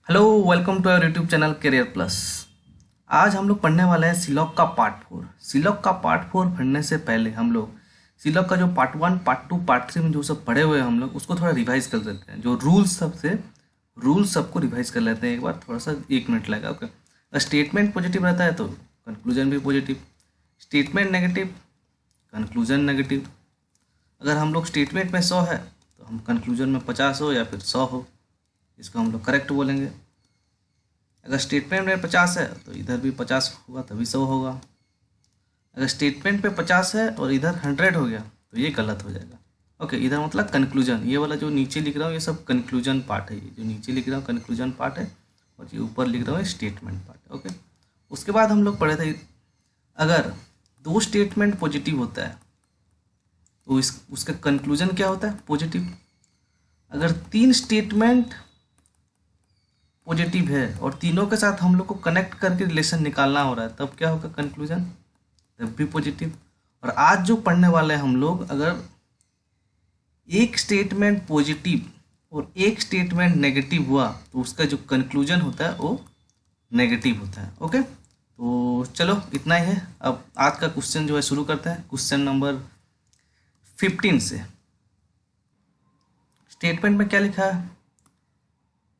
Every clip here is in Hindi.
Hello, welcome to our YouTube channel Career Plus. आज हम लोग पढ़ने वाले हैं सीलॉग का पार्ट 4। सीलॉग का पार्ट 4 पढ़ने से पहले हम लोग सीलॉग का जो पार्ट 1, पार्ट 2, पार्ट 3 में जो सब पढ़े हुए हैं हम लोग उसको थोड़ा रिवाइज कर देते हैं। जो रूल्स सबको रिवाइज कर लेते हैं एक बार, थोड़ा सा 1 मिनट लगेगा। ओके, स्टेटमेंट पॉजिटिव रहता है तो कंक्लूजन भी positive, statement negative conclusion negative. अगर हम लोग स्टेटमेंट में 100 है तो हम कंक्लूजन में 50 हो या फिर 100 हो, इसको हम लोग करेक्ट बोलेंगे। अगर स्टेटमेंट में 50 है तो इधर भी 50 होगा तभी 100 होगा। अगर स्टेटमेंट पे 50 है और इधर 100 हो गया तो ये गलत हो जाएगा। ओके, इधर मतलब कंक्लूजन, ये वाला जो नीचे लिख रहा हूँ ये सब कंक्लूजन पार्ट है। ये जो नीचे लिख रहा हूँ कंक्लूजन पार्ट है और ये ऊपर लिख रहा हूँ स्टेटमेंट पार्ट है। ओके, उसके बाद हम लोग पढ़े थे अगर 2 स्टेटमेंट पॉजिटिव होता है तो उसका कंक्लूजन क्या होता है? पॉजिटिव। अगर 3 स्टेटमेंट पॉजिटिव है और तीनों के साथ हम लोग को कनेक्ट करके रिलेशन निकालना हो रहा है तब क्या होगा? कंक्लूजन, तब भी पॉजिटिव। और आज जो पढ़ने वाले हैं हम लोग, अगर एक स्टेटमेंट पॉजिटिव और एक स्टेटमेंट नेगेटिव हुआ तो उसका जो कंक्लूजन होता है वो नेगेटिव होता है। ओके, तो चलो इतना ही है। अब आज का क्वेश्चन जो है शुरू करते हैं। क्वेश्चन नंबर 15 से। स्टेटमेंट में क्या लिखा है?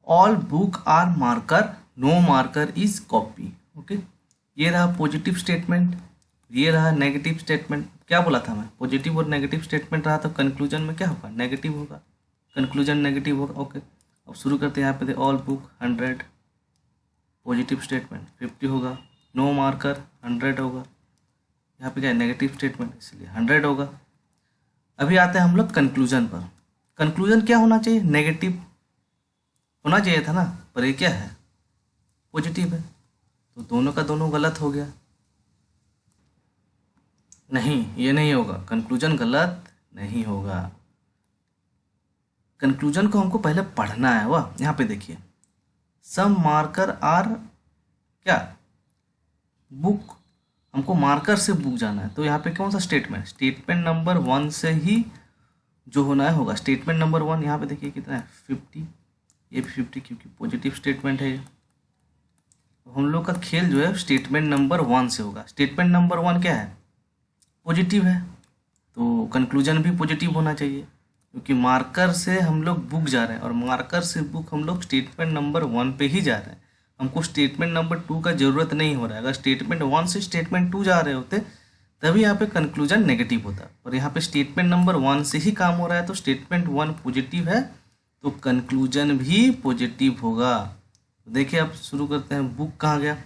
All book are marker, no marker is copy. Okay, ये रहा पॉजिटिव स्टेटमेंट, ये रहा नेगेटिव स्टेटमेंट। क्या बोला था मैं? पॉजिटिव और नेगेटिव स्टेटमेंट रहा तो कंक्लूजन में क्या होगा? नेगेटिव होगा, कंक्लूजन नेगेटिव होगा। ओके, अब शुरू करते हैं। यहाँ पे ऑल बुक 100, पॉजिटिव स्टेटमेंट 50 होगा, नो मार्कर 100 होगा। यहाँ पे क्या है? नेगेटिव स्टेटमेंट, इसलिए 100 होगा। अभी आते हैं हम लोग कंक्लूजन पर। कंक्लूजन क्या होना चाहिए? नेगेटिव होना चाहिए था ना, पर ये क्या है? पॉजिटिव है, तो दोनों का दोनों गलत हो गया। नहीं, ये नहीं होगा, कंक्लूजन गलत नहीं होगा। कंक्लूजन को हमको पहले पढ़ना है। वाह, यहाँ पे देखिए, सम मार्कर आर क्या? बुक। हमको मार्कर से बुक जाना है तो यहाँ पे कौन सा स्टेटमेंट? स्टेटमेंट नंबर 1 से ही जो होना है होगा। स्टेटमेंट नंबर 1 यहाँ पे देखिए कितना है? 50। ये भी 50 क्योंकि पॉजिटिव स्टेटमेंट है ये। तो हम लोग का खेल जो है स्टेटमेंट नंबर 1 से होगा। स्टेटमेंट नंबर 1 क्या है? पॉजिटिव है, तो कंक्लूजन भी पॉजिटिव होना चाहिए क्योंकि मार्कर से हम लोग बुक जा रहे हैं और मार्कर से बुक हम लोग स्टेटमेंट नंबर 1 पे ही जा रहे हैं। हमको स्टेटमेंट नंबर 2 का ज़रूरत नहीं हो रहा है। अगर स्टेटमेंट 1 से स्टेटमेंट 2 जा रहे होते तभी यहाँ पे कंक्लूजन नेगेटिव होता, और यहाँ पे स्टेटमेंट नंबर 1 से ही काम हो रहा है तो स्टेटमेंट 1 पॉजिटिव है तो कंक्लूजन भी पॉजिटिव होगा। तो देखिए, अब शुरू करते हैं। बुक कहाँ गया?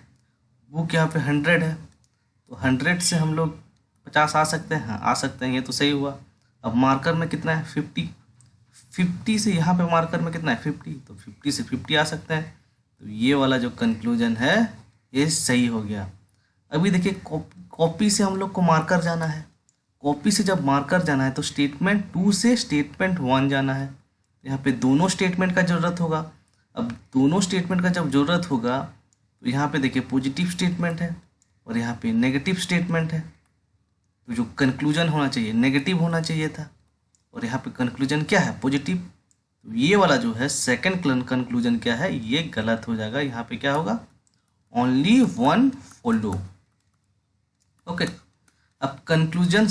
बुक यहाँ पे 100 है तो 100 से हम लोग 50 आ सकते हैं। हाँ, आ सकते हैं, ये तो सही हुआ। अब मार्कर में कितना है? 50। 50 से यहाँ पे मार्कर में कितना है? 50, तो 50 से 50 आ सकते हैं। तो ये वाला जो कंक्लूजन है ये सही हो गया। अभी देखिए, कॉपी से हम लोग को मार्कर जाना है। कॉपी से जब मार्कर जाना है तो स्टेटमेंट 2 से स्टेटमेंट 1 जाना है। यहाँ पे दोनों स्टेटमेंट का ज़रूरत होगा। अब दोनों स्टेटमेंट का जब ज़रूरत होगा तो यहाँ पे देखिए पॉजिटिव स्टेटमेंट है और यहाँ पे नेगेटिव स्टेटमेंट है, तो जो कंक्लूजन होना चाहिए नेगेटिव होना चाहिए था, और यहाँ पे कंक्लूजन क्या है? पॉजिटिव। तो ये वाला जो है सेकंड कंक्लूजन क्या है? ये गलत हो जाएगा। यहाँ पे क्या होगा? Only one follow. ओके, अब कंक्लूजन,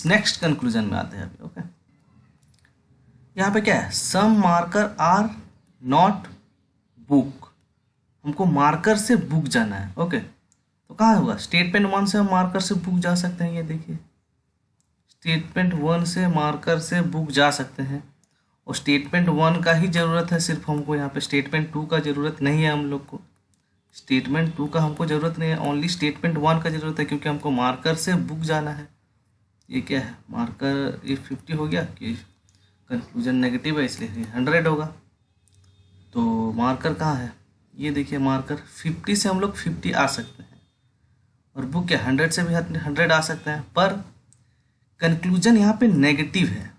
नेक्स्ट कंक्लूजन में आते हैं अभी। ओके, यहाँ पे क्या है? सम मार्कर आर नॉट बुक। हमको मार्कर से बुक जाना है। ओके, तो कहाँ होगा? स्टेटमेंट 1 से हम मार्कर से बुक जा सकते हैं। ये देखिए, स्टेटमेंट 1 से मार्कर से बुक जा सकते हैं और स्टेटमेंट 1 का ही ज़रूरत है सिर्फ हमको। यहाँ पे स्टेटमेंट 2 का ज़रूरत नहीं है हम लोग को। स्टेटमेंट 2 का हमको ज़रूरत नहीं है, ओनली स्टेटमेंट 1 का ज़रूरत है क्योंकि हमको मार्कर से बुक जाना है। ये क्या है? मार्कर, ये 50 हो गया कि कंक्लूजन नेगेटिव है इसलिए 100 होगा। तो मार्कर कहाँ है? ये देखिए, मार्कर 50 से हम लोग 50 आ सकते हैं और बुक क्या 100 से भी 100 आ सकते हैं, पर कंक्लूजन यहाँ पे नेगेटिव है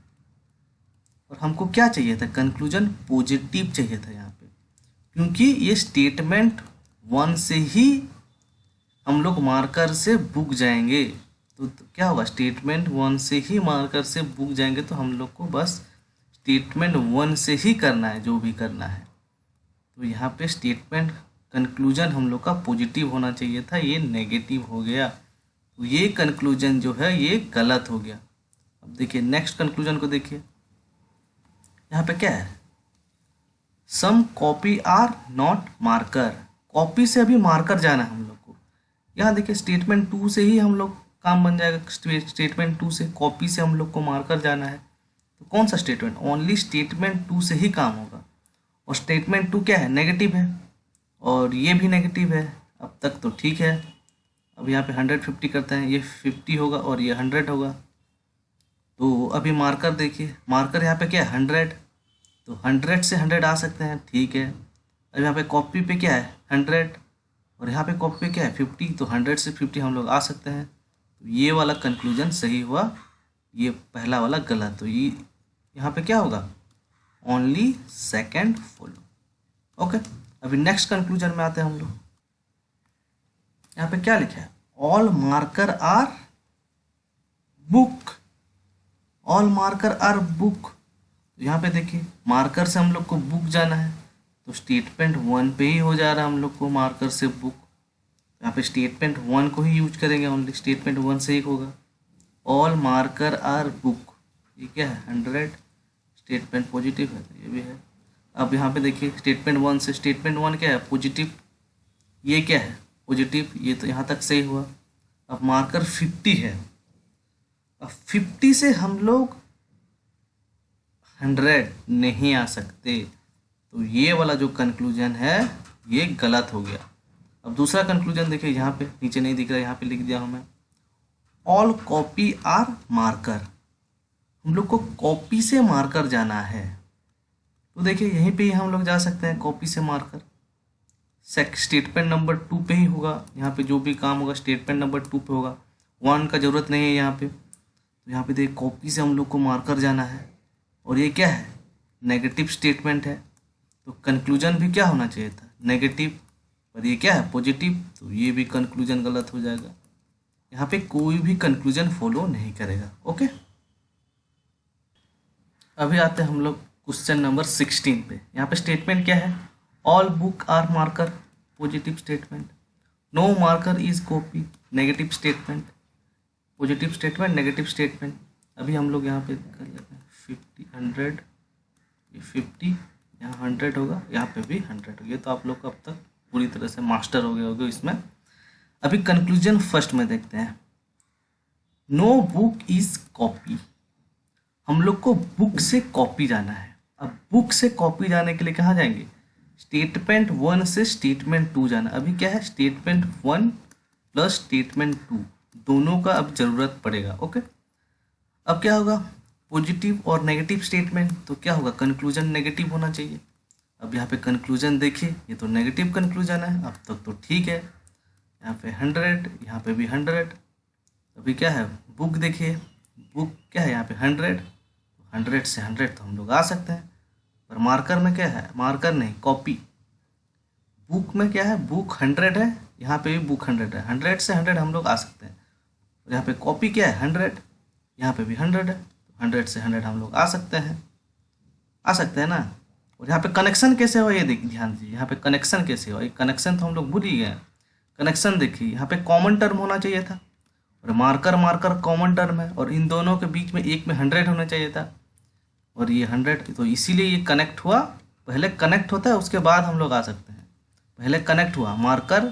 और हमको क्या चाहिए था? कंक्लूजन पॉजिटिव चाहिए था यहाँ पे, क्योंकि ये स्टेटमेंट 1 से ही हम लोग मार्कर से बुक जाएंगे। तो क्या होगा? स्टेटमेंट 1 से ही मार्कर से बुक जाएंगे तो हम लोग को बस स्टेटमेंट 1 से ही करना है जो भी करना है। तो यहाँ पे स्टेटमेंट कंक्लूजन हम लोग का पॉजिटिव होना चाहिए था, ये नेगेटिव हो गया, तो ये कंक्लूजन जो है ये गलत हो गया। अब देखिए नेक्स्ट कंक्लूजन को देखिए, यहाँ पे क्या है, some copy are not marker, copy से अभी मार्कर जाना है हम लोग को। यहाँ देखिए स्टेटमेंट 2 से ही हम लोग काम बन जाएगा, स्टेटमेंट 2 से कॉपी से हम लोग को मार्कर जाना है, तो कौन सा स्टेटमेंट, ओनली स्टेटमेंट 2 से ही काम होगा। और स्टेटमेंट 2 क्या है, नेगेटिव है, और ये भी नेगेटिव है, अब तक तो ठीक है। अब यहाँ पे 150 करते हैं, ये 50 होगा और ये 100 होगा। तो अभी मार्कर देखिए, मार्कर यहाँ पे क्या है 100, तो 100 से 100 आ सकते हैं, ठीक है। अब यहाँ पे कॉपी पे क्या है 100 और यहाँ पे कॉपी पे क्या है 50, तो 100 से 50 हम लोग आ सकते हैं। तो ये वाला कंक्लूजन सही हुआ, ये पहला वाला गलत। तो ये यहाँ पे क्या होगा, ओनली सेकंड फॉलो। ओके, अभी नेक्स्ट कंक्लूजन में आते हैं हम लोग। यहाँ पे क्या लिखा है, all marker are book, all marker are book. यहाँ पे देखिए मार्कर से हम लोग को बुक जाना है, तो स्टेटमेंट 1 पे ही हो जा रहा है हम लोग को मार्कर से बुक। यहाँ पे स्टेटमेंट 1 को ही यूज करेंगे, ओनली स्टेटमेंट 1 से एक होगा। ऑल मार्कर आर बुक, ये क्या है 100, स्टेटमेंट पॉजिटिव है तो ये भी है। अब यहाँ पे देखिए स्टेटमेंट 1 से स्टेटमेंट 1 क्या है पॉजिटिव, ये क्या है पॉजिटिव, ये तो यहाँ तक सही हुआ। अब मार्कर 50 है, अब 50 से हम लोग 100 नहीं आ सकते, तो ये वाला जो कंक्लूजन है ये गलत हो गया। अब दूसरा कंक्लूजन देखिए, यहाँ पे नीचे नहीं दिख रहा, यहाँ पे लिख दिया हूँ मैं, ऑल कॉपी आर मार्कर, हम लोग को कॉपी से मार्कर जाना है। तो देखिए यहीं पे ही हम लोग जा सकते हैं कॉपी से मार्कर, स्टेटमेंट नंबर 2 पे ही होगा, यहाँ पे जो भी काम होगा स्टेटमेंट नंबर 2 पे होगा, 1 का ज़रूरत नहीं है यहाँ पे। तो यहाँ पे देखिए कॉपी से हम लोग को मार्कर जाना है, और ये क्या है नेगेटिव स्टेटमेंट है, तो कंक्लूजन भी क्या होना चाहिए था नेगेटिव, और ये क्या है पॉजिटिव, तो ये भी कंक्लूजन गलत हो जाएगा। यहाँ पे कोई भी कंक्लूजन फॉलो नहीं करेगा। ओके, अभी आते हैं हम लोग क्वेश्चन नंबर 16 पे। यहाँ पे स्टेटमेंट क्या है, all book are marker, positive statement, no marker is copy, negative statement, positive statement, negative statement. अभी हम लोग यहाँ पे कर लेते हैं 50 100, ये 50 यहाँ 100 होगा, यहाँ पे भी 100 होगा। ये तो आप लोग को अब तक पूरी तरह से मास्टर हो गए होगे इसमें। अभी कंक्लूजन फर्स्ट में देखते हैं, नो बुक इज कॉपी, हम लोग को बुक से कॉपी जाना है। अब बुक से कॉपी जाने के लिए कहाँ जाएंगे, स्टेटमेंट 1 से स्टेटमेंट 2 जाना। अभी क्या है स्टेटमेंट 1 प्लस स्टेटमेंट 2 दोनों का अब जरूरत पड़ेगा। ओके, अब क्या होगा पॉजिटिव और नेगेटिव स्टेटमेंट, तो क्या होगा कंक्लूजन नेगेटिव होना चाहिए। अब यहाँ पे कंक्लूजन देखिए, ये तो नेगेटिव कंक्लूजन है, अब तक तो ठीक है। यहाँ पे 100, यहाँ पे भी 100। अभी क्या है बुक देखिए, बुक क्या है यहाँ पे 100, 100 से 100 तो हम लोग आ सकते हैं। पर मार्कर में क्या है, मार्कर नहीं कॉपी, बुक में क्या है बुक 100 है, यहाँ पे भी बुक 100 है, 100 से 100 हम लोग आ सकते हैं। और यहाँ पे कॉपी क्या है 100, यहाँ पे भी 100 है, 100 से 100 हम लोग आ सकते हैं ना। और यहाँ पे कनेक्शन कैसे हुआ ये देखिए, ध्यान दीजिए यहाँ पे कनेक्शन कैसे हुआ, ये कनेक्शन तो हम लोग भूल ही गए। कनेक्शन देखिए यहाँ पे कॉमन टर्म होना चाहिए था, और मार्कर कॉमन टर्म है, और इन दोनों के बीच में एक में 100 होना चाहिए था, और ये 100, तो इसीलिए ये कनेक्ट हुआ। पहले कनेक्ट होता है उसके बाद हम लोग आ सकते हैं, पहले कनेक्ट हुआ मार्कर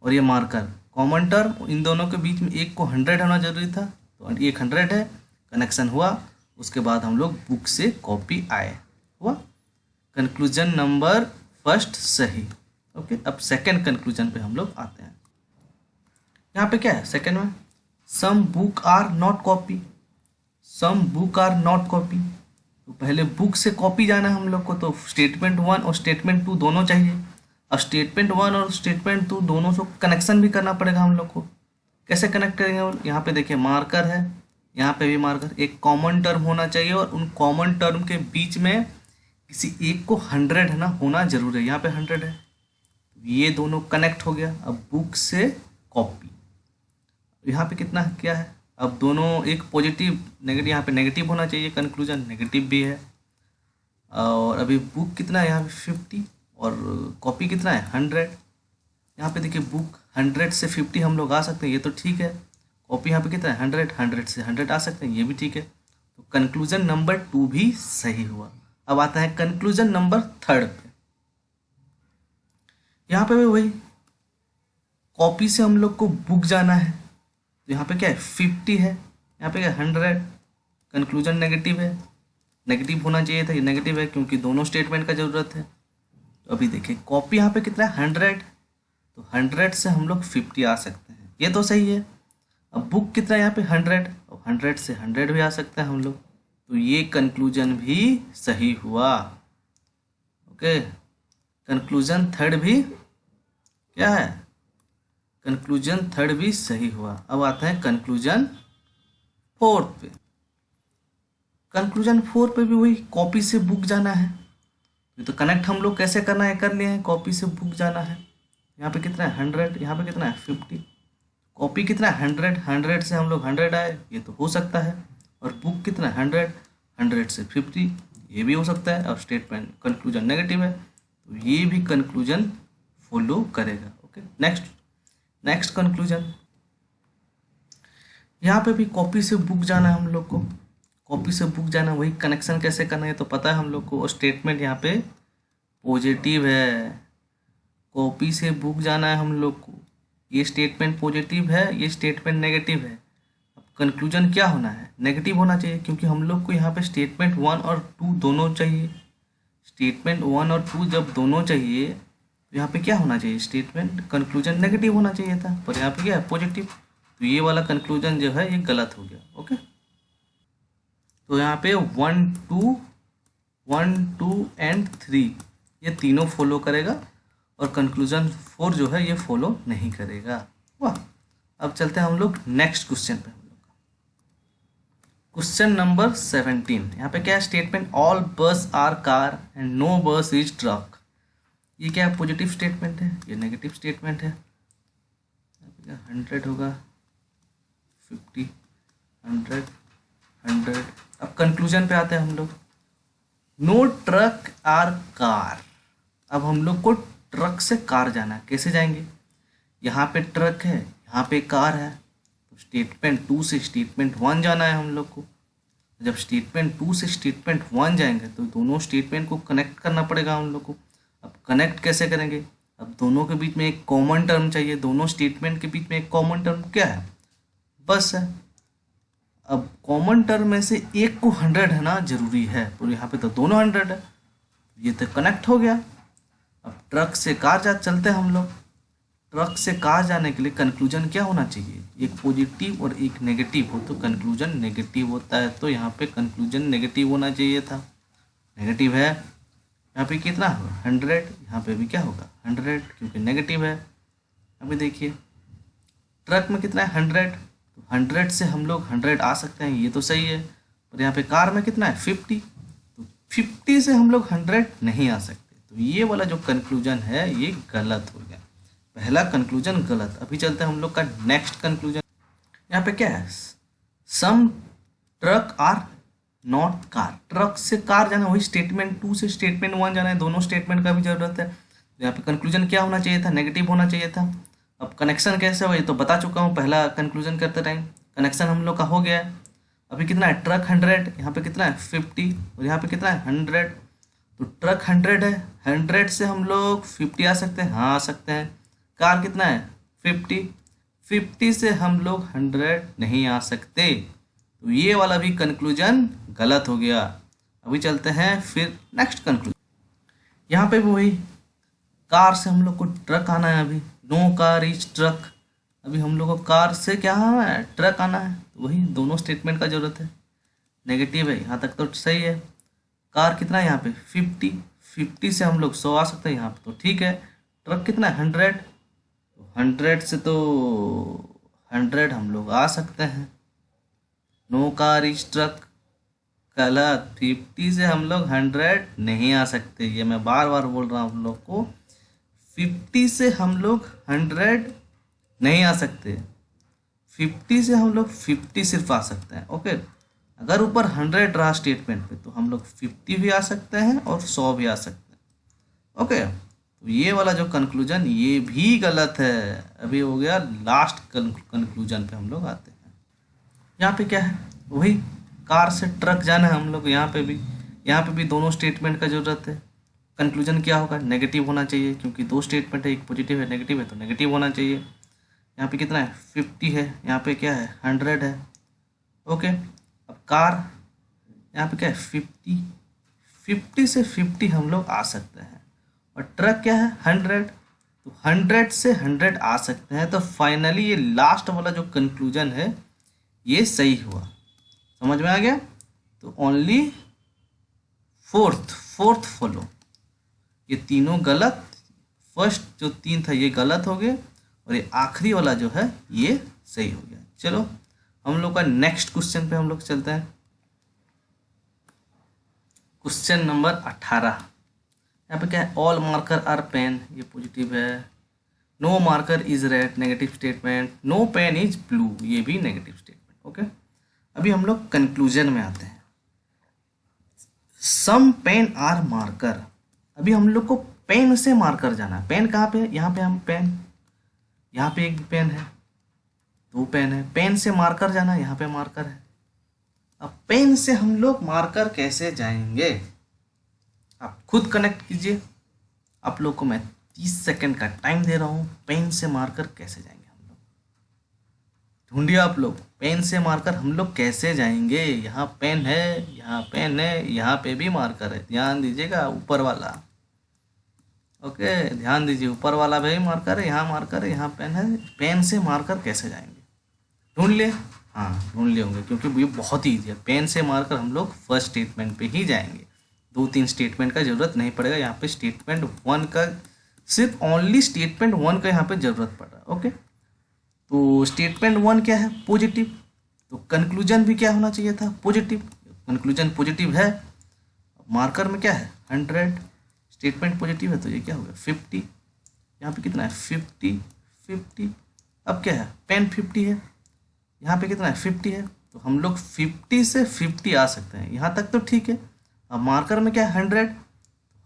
और ये मार्कर कॉमन टर्म, इन दोनों के बीच में एक को 100 होना जरूरी था, तो एक 100 है, कनेक्शन हुआ, उसके बाद हम लोग बुक से कॉपी आए, हुआ कंक्लूजन नंबर फर्स्ट सही। ओके, अब सेकंड कंक्लूजन पे हम लोग आते हैं। यहाँ पे क्या है सेकंड में, some book are not copy, some book are not copy, तो पहले बुक से कॉपी जाना है हम लोग को, तो स्टेटमेंट 1 और स्टेटमेंट 2 दोनों चाहिए। अब स्टेटमेंट 1 और स्टेटमेंट 2 दोनों से कनेक्शन भी करना पड़ेगा हम लोग को। कैसे कनेक्ट करेंगे, यहाँ पे देखिए मार्कर है, यहाँ पे भी मार्कर, एक कॉमन टर्म होना चाहिए, और उन कॉमन टर्म के बीच में किसी एक को 100 है ना होना जरूर है, यहाँ पे 100 है, ये दोनों कनेक्ट हो गया। अब बुक से कॉपी, यहाँ पे कितना क्या है, अब दोनों एक पॉजिटिव नेगेटिव, यहाँ पे नेगेटिव होना चाहिए, कंक्लूजन नेगेटिव भी है। और अभी बुक कितना है यहाँ पे 50, और कॉपी कितना है 100। यहाँ पे देखिए बुक 100 से 50 हम लोग आ सकते हैं, ये तो ठीक है। कॉपी यहाँ पे कितना है 100, 100 से 100 आ सकते हैं, ये भी ठीक है। तो कंक्लूजन नंबर 2 भी सही हुआ। अब आता है कंक्लूजन नंबर 3 पे। यहाँ पे भी वही, कॉपी से हम लोग को बुक जाना है, तो यहाँ पे क्या है 50 है, यहाँ पे क्या है 100। कंक्लूजन नेगेटिव है, नेगेटिव होना चाहिए था, ये नेगेटिव है क्योंकि दोनों स्टेटमेंट का ज़रूरत है। तो अभी देखिए कॉपी यहाँ पे कितना है 100, तो 100 से हम लोग 50 आ सकते हैं, ये तो सही है। अब बुक कितना है यहाँ पे 100, और 100 से 100 भी आ सकते हैं हम लोग, तो ये कंक्लूजन भी सही हुआ। ओके, कंक्लूजन 3 भी क्या है, कंक्लूजन 3 भी सही हुआ। अब आते हैं कंक्लूजन 4 पे। कंक्लूजन 4 पे भी वही, कॉपी से बुक जाना है, ये तो कनेक्ट हम लोग कैसे करना है कर लिए हैं, कॉपी से बुक जाना है। यहाँ पे कितना है 100, यहाँ पे कितना है 50। कॉपी कितना है 100, 100 से हम लोग 100 आए, ये तो हो सकता है। और बुक कितना है 100, 100 से 50, ये भी हो सकता है। और स्टेटमेंट कंक्लूजन नेगेटिव है, तो ये भी कंक्लूजन फॉलो करेगा। Okay, next conclusion. यहाँ पे भी कॉपी से बुक जाना है हम लोग को, कॉपी से बुक जाना, वही कनेक्शन कैसे करना है तो पता है हम लोग को। और स्टेटमेंट यहाँ पे पॉजिटिव है, कॉपी से बुक जाना है हम लोग को, ये स्टेटमेंट पॉजिटिव है, ये स्टेटमेंट नेगेटिव है। अब कंक्लूजन क्या होना है, नेगेटिव होना चाहिए, क्योंकि हम लोग को यहाँ पे स्टेटमेंट 1 और 2 दोनों चाहिए। स्टेटमेंट 1 और 2 जब दोनों चाहिए तो यहाँ पे क्या होना चाहिए, स्टेटमेंट कंक्लूजन नेगेटिव होना चाहिए था, पर यहाँ पे क्या है पॉजिटिव, तो ये वाला कंक्लूजन जो है ये गलत हो गया। ओके, तो यहाँ पे 1 2 एंड 3 ये तीनों फॉलो करेगा, और कंक्लूजन 4 जो है ये फॉलो नहीं करेगा। वाह, अब चलते हैं हम लोग नेक्स्ट क्वेश्चन पे। हम लोग क्वेश्चन नंबर 17, यहाँ पे क्या है स्टेटमेंट, ऑल बस आर कार एंड नो बस इज ट्रक। ये क्या है पॉजिटिव स्टेटमेंट है, ये नेगेटिव स्टेटमेंट है। 100 होगा 50, 100, 100। अब कंक्लूजन पे आते हैं हम लोग, नो ट्रक आर कार। अब हम लोग को ट्रक से कार जाना है, कैसे जाएंगे, यहाँ पे ट्रक है, यहाँ पे कार है, तो स्टेटमेंट 2 से स्टेटमेंट 1 जाना है हम लोग को। जब स्टेटमेंट 2 से स्टेटमेंट 1 जाएंगे तो दोनों स्टेटमेंट को कनेक्ट करना पड़ेगा हम लोग को। अब कनेक्ट कैसे करेंगे, अब दोनों के बीच में एक कॉमन टर्म चाहिए, दोनों स्टेटमेंट के बीच में एक कॉमन टर्म क्या है, बस है। अब कॉमन टर्म में से एक को 100 है ना जरूरी है, तो यहाँ पे तो दोनों 100 है, ये तो कनेक्ट हो गया। अब ट्रक से कार चलते हैं हम लोग। ट्रक से कार जाने के लिए कंक्लूजन क्या होना चाहिए, एक पॉजिटिव और एक नेगेटिव हो, तो कंक्लूजन नेगेटिव होता है, तो यहाँ पे कंक्लूजन नेगेटिव होना चाहिए था, नेगेटिव है। यहाँ पे कितना होगा 100, यहाँ पे भी क्या होगा 100 क्योंकि नेगेटिव है। अभी देखिए ट्रक में कितना है 100, तो 100 से हम लोग 100 आ सकते हैं, ये तो सही है। और यहाँ पे कार में कितना है 50, तो 50 से हम लोग 100 नहीं आ सकते, तो ये वाला जो कंक्लूजन है ये गलत हो गया, पहला कंक्लूजन गलत। अभी चलते हैं हम लोग का नेक्स्ट कंक्लूजन। यहाँ पे क्या है, some truck are not car. Truck से कार जाना, वही स्टेटमेंट 2 से स्टेटमेंट 1 जाना है, दोनों स्टेटमेंट का भी जरूरत है। तो यहाँ पे कंक्लूजन क्या होना चाहिए था, नेगेटिव होना चाहिए था। अब कनेक्शन कैसे हो ये तो बता चुका हूँ पहला कंक्लूजन करते टाइम, कनेक्शन हम लोग का हो गया है। अभी कितना है ट्रक 100, यहाँ पे कितना है 50, और यहाँ पे कितना है 100, तो ट्रक 100 है, 100 से हम लोग 50 आ सकते हैं, हाँ आ सकते हैं। कार कितना है 50, 50 से हम लोग 100 नहीं आ सकते, तो ये वाला भी कंक्लूजन गलत हो गया। अभी चलते हैं फिर नेक्स्ट कंक्लूजन। यहाँ पे भी वही, कार से हम लोग को ट्रक आना है, अभी नो कार इज ट्रक, अभी हम लोग को कार से क्या आना है ट्रक आना है, तो वही दोनों स्टेटमेंट का जरूरत है, नेगेटिव है, यहाँ तक तो सही है। कार कितना है यहाँ पे 50, 50 से हम लोग 100 आ सकते हैं यहाँ पे, तो ठीक है। ट्रक कितना है 100, 100 से तो 100 हम लोग आ सकते हैं, नो कार इज ट्रक गलत, 50 से हम लोग 100 नहीं आ सकते, ये मैं बार बार बोल रहा हूँ हम लोग को, 50 से हम लोग 100 नहीं आ सकते, 50 से हम लोग 50 सिर्फ आ सकते हैं। ओके, अगर ऊपर 100 रहा स्टेटमेंट पे तो हम लोग 50 भी आ सकते हैं और 100 भी आ सकते हैं। ओके, तो ये वाला जो कंक्लूजन ये भी गलत है। अभी हो गया लास्ट कंक्लूजन पे हम लोग आते हैं। यहाँ पे क्या है, वही कार से ट्रक जाना है हम लोग। यहाँ पे भी दोनों स्टेटमेंट का जरूरत है। कंक्लूजन क्या होगा, नेगेटिव होना चाहिए, क्योंकि दो स्टेटमेंट है, एक पॉजिटिव है नेगेटिव है, तो नेगेटिव होना चाहिए। यहाँ पे कितना है 50 है, यहाँ पे क्या है 100 है। ओके, अब कार यहाँ पे क्या है 50 से 50 हम लोग आ सकते हैं, और ट्रक क्या है 100, तो 100 से 100 आ सकते हैं। तो फाइनली ये लास्ट वाला जो कंक्लूजन है ये सही हुआ। समझ में आ गया। तो ओनली फोर्थ फॉलो, ये तीनों गलत। फर्स्ट जो 3 था ये गलत हो गए, और ये आखिरी वाला जो है ये सही हो गया। चलो हम लोग का नेक्स्ट क्वेश्चन पे हम लोग चलते हैं। Question number 18। यहाँ पे क्या है, ऑल मार्कर आर पेन, ये पॉजिटिव है। No marker is red, negative statement. No pen is blue, ये भी नेगेटिव स्टेटमेंट। ओके, अभी हम लोग कंक्लूजन में आते हैं। सम पेन आर मार्कर, अभी हम लोग को पेन से मार्कर जाना है। पेन कहाँ पे है, यहाँ पे हम पेन, यहाँ पे एक पेन है, 2 पेन है। पेन से मार्कर जाना है, यहाँ पे मार्कर है। अब पेन से हम लोग मार्कर कैसे जाएंगे, आप खुद कनेक्ट कीजिए। आप लोग को मैं 30 सेकंड का टाइम दे रहा हूँ। पेन से मार्कर कैसे जाएंगे हम लोग, ढूंढिए आप लोग। पेन से मार्कर हम लोग कैसे जाएंगे, यहाँ पेन है, यहाँ पेन है, यहाँ पे भी मार्कर है। ध्यान दीजिएगा, ऊपर वाला। ओके, ध्यान दीजिए, ऊपर वाला भी मार्कर है, यहाँ मार्कर है, यहाँ पेन है। पेन से मार्कर कैसे जाएंगे, ढूंढ लिए। हाँ ढूंढ लिए होंगे, क्योंकि ये बहुत ही ईजी है। पेन से मार्कर हम लोग फर्स्ट स्टेटमेंट पे ही जाएंगे, 2-3 स्टेटमेंट का जरूरत नहीं पड़ेगा। यहाँ पे स्टेटमेंट 1 का, सिर्फ ओनली स्टेटमेंट 1 का यहाँ पे जरूरत पड़ रहा है। ओके, तो स्टेटमेंट 1 क्या है, पॉजिटिव, तो कंक्लूजन भी क्या होना चाहिए था, पॉजिटिव। कंक्लूजन पॉजिटिव है, मार्कर में क्या है 100, स्टेटमेंट पॉजिटिव है, तो ये क्या हो गया 50। यहाँ पे कितना है 50। अब क्या है, पेन 50 है, यहाँ पे कितना है 50 है, तो हम लोग 50 से 50 आ सकते हैं। यहाँ तक तो ठीक है। अब मार्कर में क्या है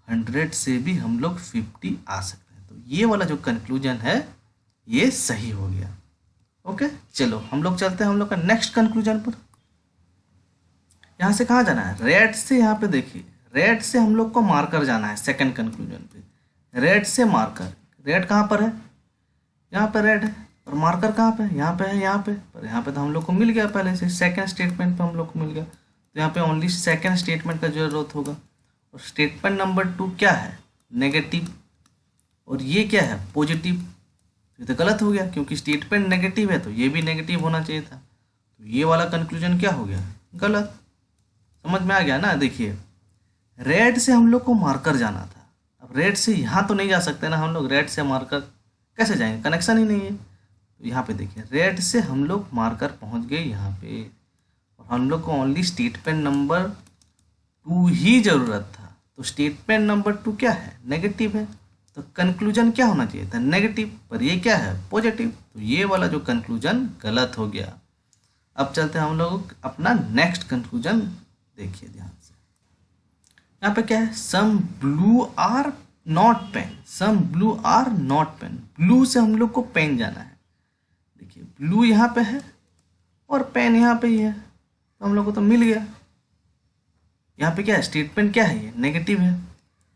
100 से भी हम लोग 50 आ सकते हैं। तो ये वाला जो कंक्लूजन है ये सही हो गया। ओके, चलो हम लोग चलते हैं हम लोग का नेक्स्ट कंक्लूजन पर। यहाँ से कहाँ जाना है, रेड से। यहाँ पे देखिए, रेड से हम लोग को मार्कर जाना है सेकंड कंक्लूजन पे। रेड से मार्कर, रेड कहाँ पर है, यहाँ पर रेड है, और मार्कर कहाँ पे है, यहाँ पे है, यहाँ पे। पर यहाँ पे तो हम लोग को मिल गया पहले से, सेकंड स्टेटमेंट पे हम लोग को मिल गया। तो यहाँ पे ओनली सेकंड स्टेटमेंट का जरूरत होगा। और स्टेटमेंट नंबर 2 क्या है, नेगेटिव, और ये क्या है पॉजिटिव। ये तो गलत हो गया, क्योंकि स्टेटमेंट नेगेटिव है तो ये भी नेगेटिव होना चाहिए था। तो ये वाला कंक्लूजन क्या हो गया, गलत। समझ में आ गया ना। देखिए, रेड से हम लोग को मार्कर जाना था। अब रेड से यहाँ तो नहीं जा सकते ना हम लोग, रेड से मार्कर कैसे जाएंगे, कनेक्शन ही नहीं है। तो यहाँ पे देखिए, रेड से हम लोग मार्कर पहुँच गए यहाँ पे, और हम लोग को ओनली स्टेटमेंट नंबर 2 ही ज़रूरत था। तो स्टेटमेंट नंबर 2 क्या है, नेगेटिव है, तो कंक्लूजन क्या होना चाहिए था, नेगेटिव। पर ये क्या है, पॉजिटिव। तो ये वाला जो कंक्लूजन गलत हो गया। अब चलते हैं हम लोग अपना नेक्स्ट कंक्लूजन, देखिए ध्यान से। यहाँ पे क्या है, some blue are not pen, some blue are not pen. Blue से हम लोग को पेन जाना है। देखिए, ब्लू यहाँ पे है और पेन यहाँ पे ही है, तो हम लोग को तो मिल गया। यहाँ पे क्या है, स्टेटमेंट क्या है, ये नेगेटिव है,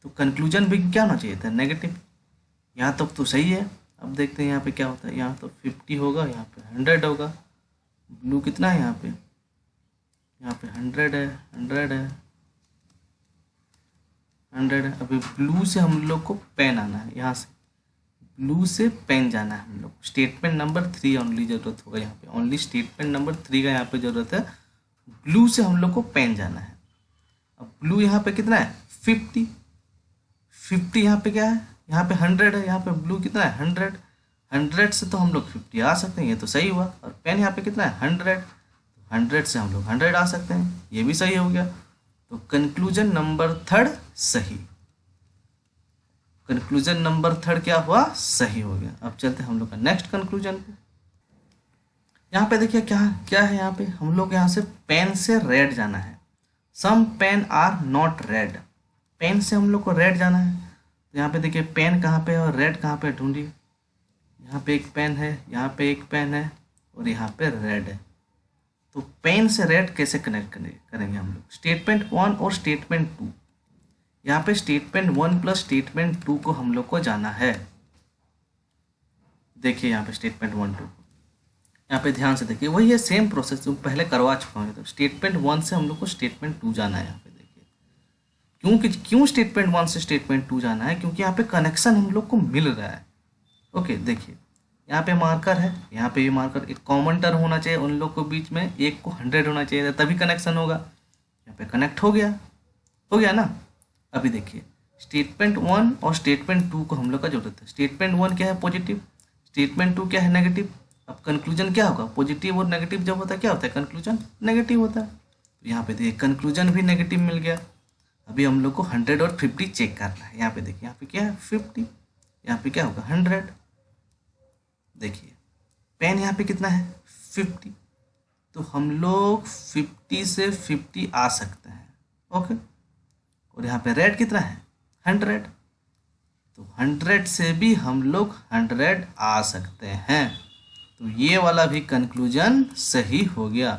तो कंक्लूजन भी क्या होना चाहिए था, नेगेटिव। यहाँ तक तो सही है। अब देखते हैं यहाँ पे क्या होता है। यहाँ तो 50 होगा, यहाँ पे 100 होगा। ब्लू कितना है यहाँ पे 100 है, 100 है, 100 है। अभी ब्लू से हम लोग को पेन आना है, यहाँ से ब्लू से पेन जाना है हम लोग। स्टेटमेंट नंबर 3 ओनली जरूरत होगा यहाँ पे, ओनली स्टेटमेंट नंबर 3 का यहाँ पे जरूरत है। ब्लू से हम लोग को पेन जाना है। अब ब्लू यहाँ पे कितना है 50 यहाँ पे क्या है, यहाँ पे 100 है, यहाँ पे ब्लू कितना है 100 से तो हम लोग 50 आ सकते हैं, ये तो सही हुआ। और पेन यहाँ पे कितना है 100 से हम लोग 100 आ सकते हैं, ये भी सही हो गया। तो कंक्लूजन नंबर 3 सही, कंक्लूजन नंबर 3 क्या हुआ, सही हो गया। अब चलते हैं हम लोग का नेक्स्ट कंक्लूजन पे। यहाँ पे देखिए क्या क्या है, यहाँ पे हम लोग यहाँ से पेन से रेड जाना है। Some pen are not red, pen से हम लोग को रेड जाना है। तो यहाँ पे देखिए पेन कहाँ पे है और रेड कहाँ पे है, ढूंढिए। यहाँ पे एक पेन है, यहाँ पे एक पेन है और यहाँ पे रेड है। तो पेन से रेड कैसे कनेक्ट करेंगे हम लोग? स्टेटमेंट 1 और स्टेटमेंट 2, यहाँ पे स्टेटमेंट 1 प्लस स्टेटमेंट 2 को हम लोग को जाना है। देखिए यहाँ पे स्टेटमेंट 1 2, यहाँ पे ध्यान से देखिए, वही है सेम प्रोसेस जो पहले करवा चुका हूँ। तो स्टेटमेंट 1 से हम लोग को स्टेटमेंट 2 जाना है। यहाँ पे देखिए क्यों स्टेटमेंट 1 से स्टेटमेंट 2 जाना है, क्योंकि यहाँ पे कनेक्शन हम लोग को मिल रहा है। ओके देखिए यहाँ पे मार्कर है, यहाँ पे भी मार्कर, एक कॉमन टर्म होना चाहिए उन लोग के बीच में, एक को 100 होना चाहिए तभी कनेक्शन होगा। यहाँ पे कनेक्ट हो गया ना। अभी देखिए स्टेटमेंट 1 और स्टेटमेंट 2 को हम लोग का जरूरत है। स्टेटमेंट 1 क्या है, पॉजिटिव, स्टेटमेंट 2 क्या है, नेगेटिव। अब कंक्लूजन क्या होगा, पॉजिटिव और नेगेटिव जब होता है क्या होता है, कंक्लूजन नेगेटिव होता है। तो यहाँ पे देखिए कंक्लूजन भी नेगेटिव मिल गया। अभी हम लोग को 100 और 50 चेक करना है। यहाँ पे देखिए यहाँ पे क्या है 50, यहाँ पे क्या होगा 100। देखिए पेन यहाँ पे कितना है 50, तो हम लोग 50 से 50 आ सकते हैं। ओके, और यहाँ पे रेड कितना है 100, तो 100 से भी हम लोग 100 आ सकते हैं। तो ये वाला भी कंक्लूजन सही हो गया।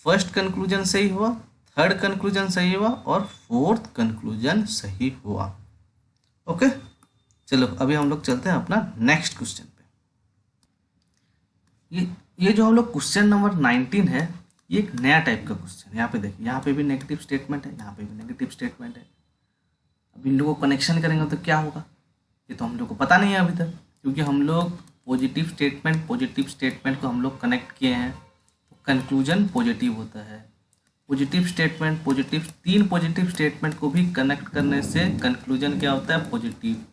फर्स्ट कंक्लूजन सही हुआ, थर्ड कंक्लूजन सही हुआ और फोर्थ कंक्लूजन सही हुआ। ओके चलो अभी हम लोग चलते हैं अपना नेक्स्ट क्वेश्चन पे। ये जो हम लोग क्वेश्चन नंबर 19 है, ये एक नया टाइप का क्वेश्चन है। यहाँ पे देखिए यहाँ पे भी नेगेटिव स्टेटमेंट है, यहाँ पे भी नेगेटिव स्टेटमेंट है। अब इन लोगों को कनेक्शन करेंगे तो क्या होगा, ये तो हम लोग को पता नहीं है अभी तक, क्योंकि हम लोग पॉजिटिव स्टेटमेंट को हम लोग कनेक्ट किए हैं तो कंक्लूजन पॉजिटिव होता है। तीन पॉजिटिव स्टेटमेंट को भी कनेक्ट करने से कंक्लूजन क्या होता है, पॉजिटिव।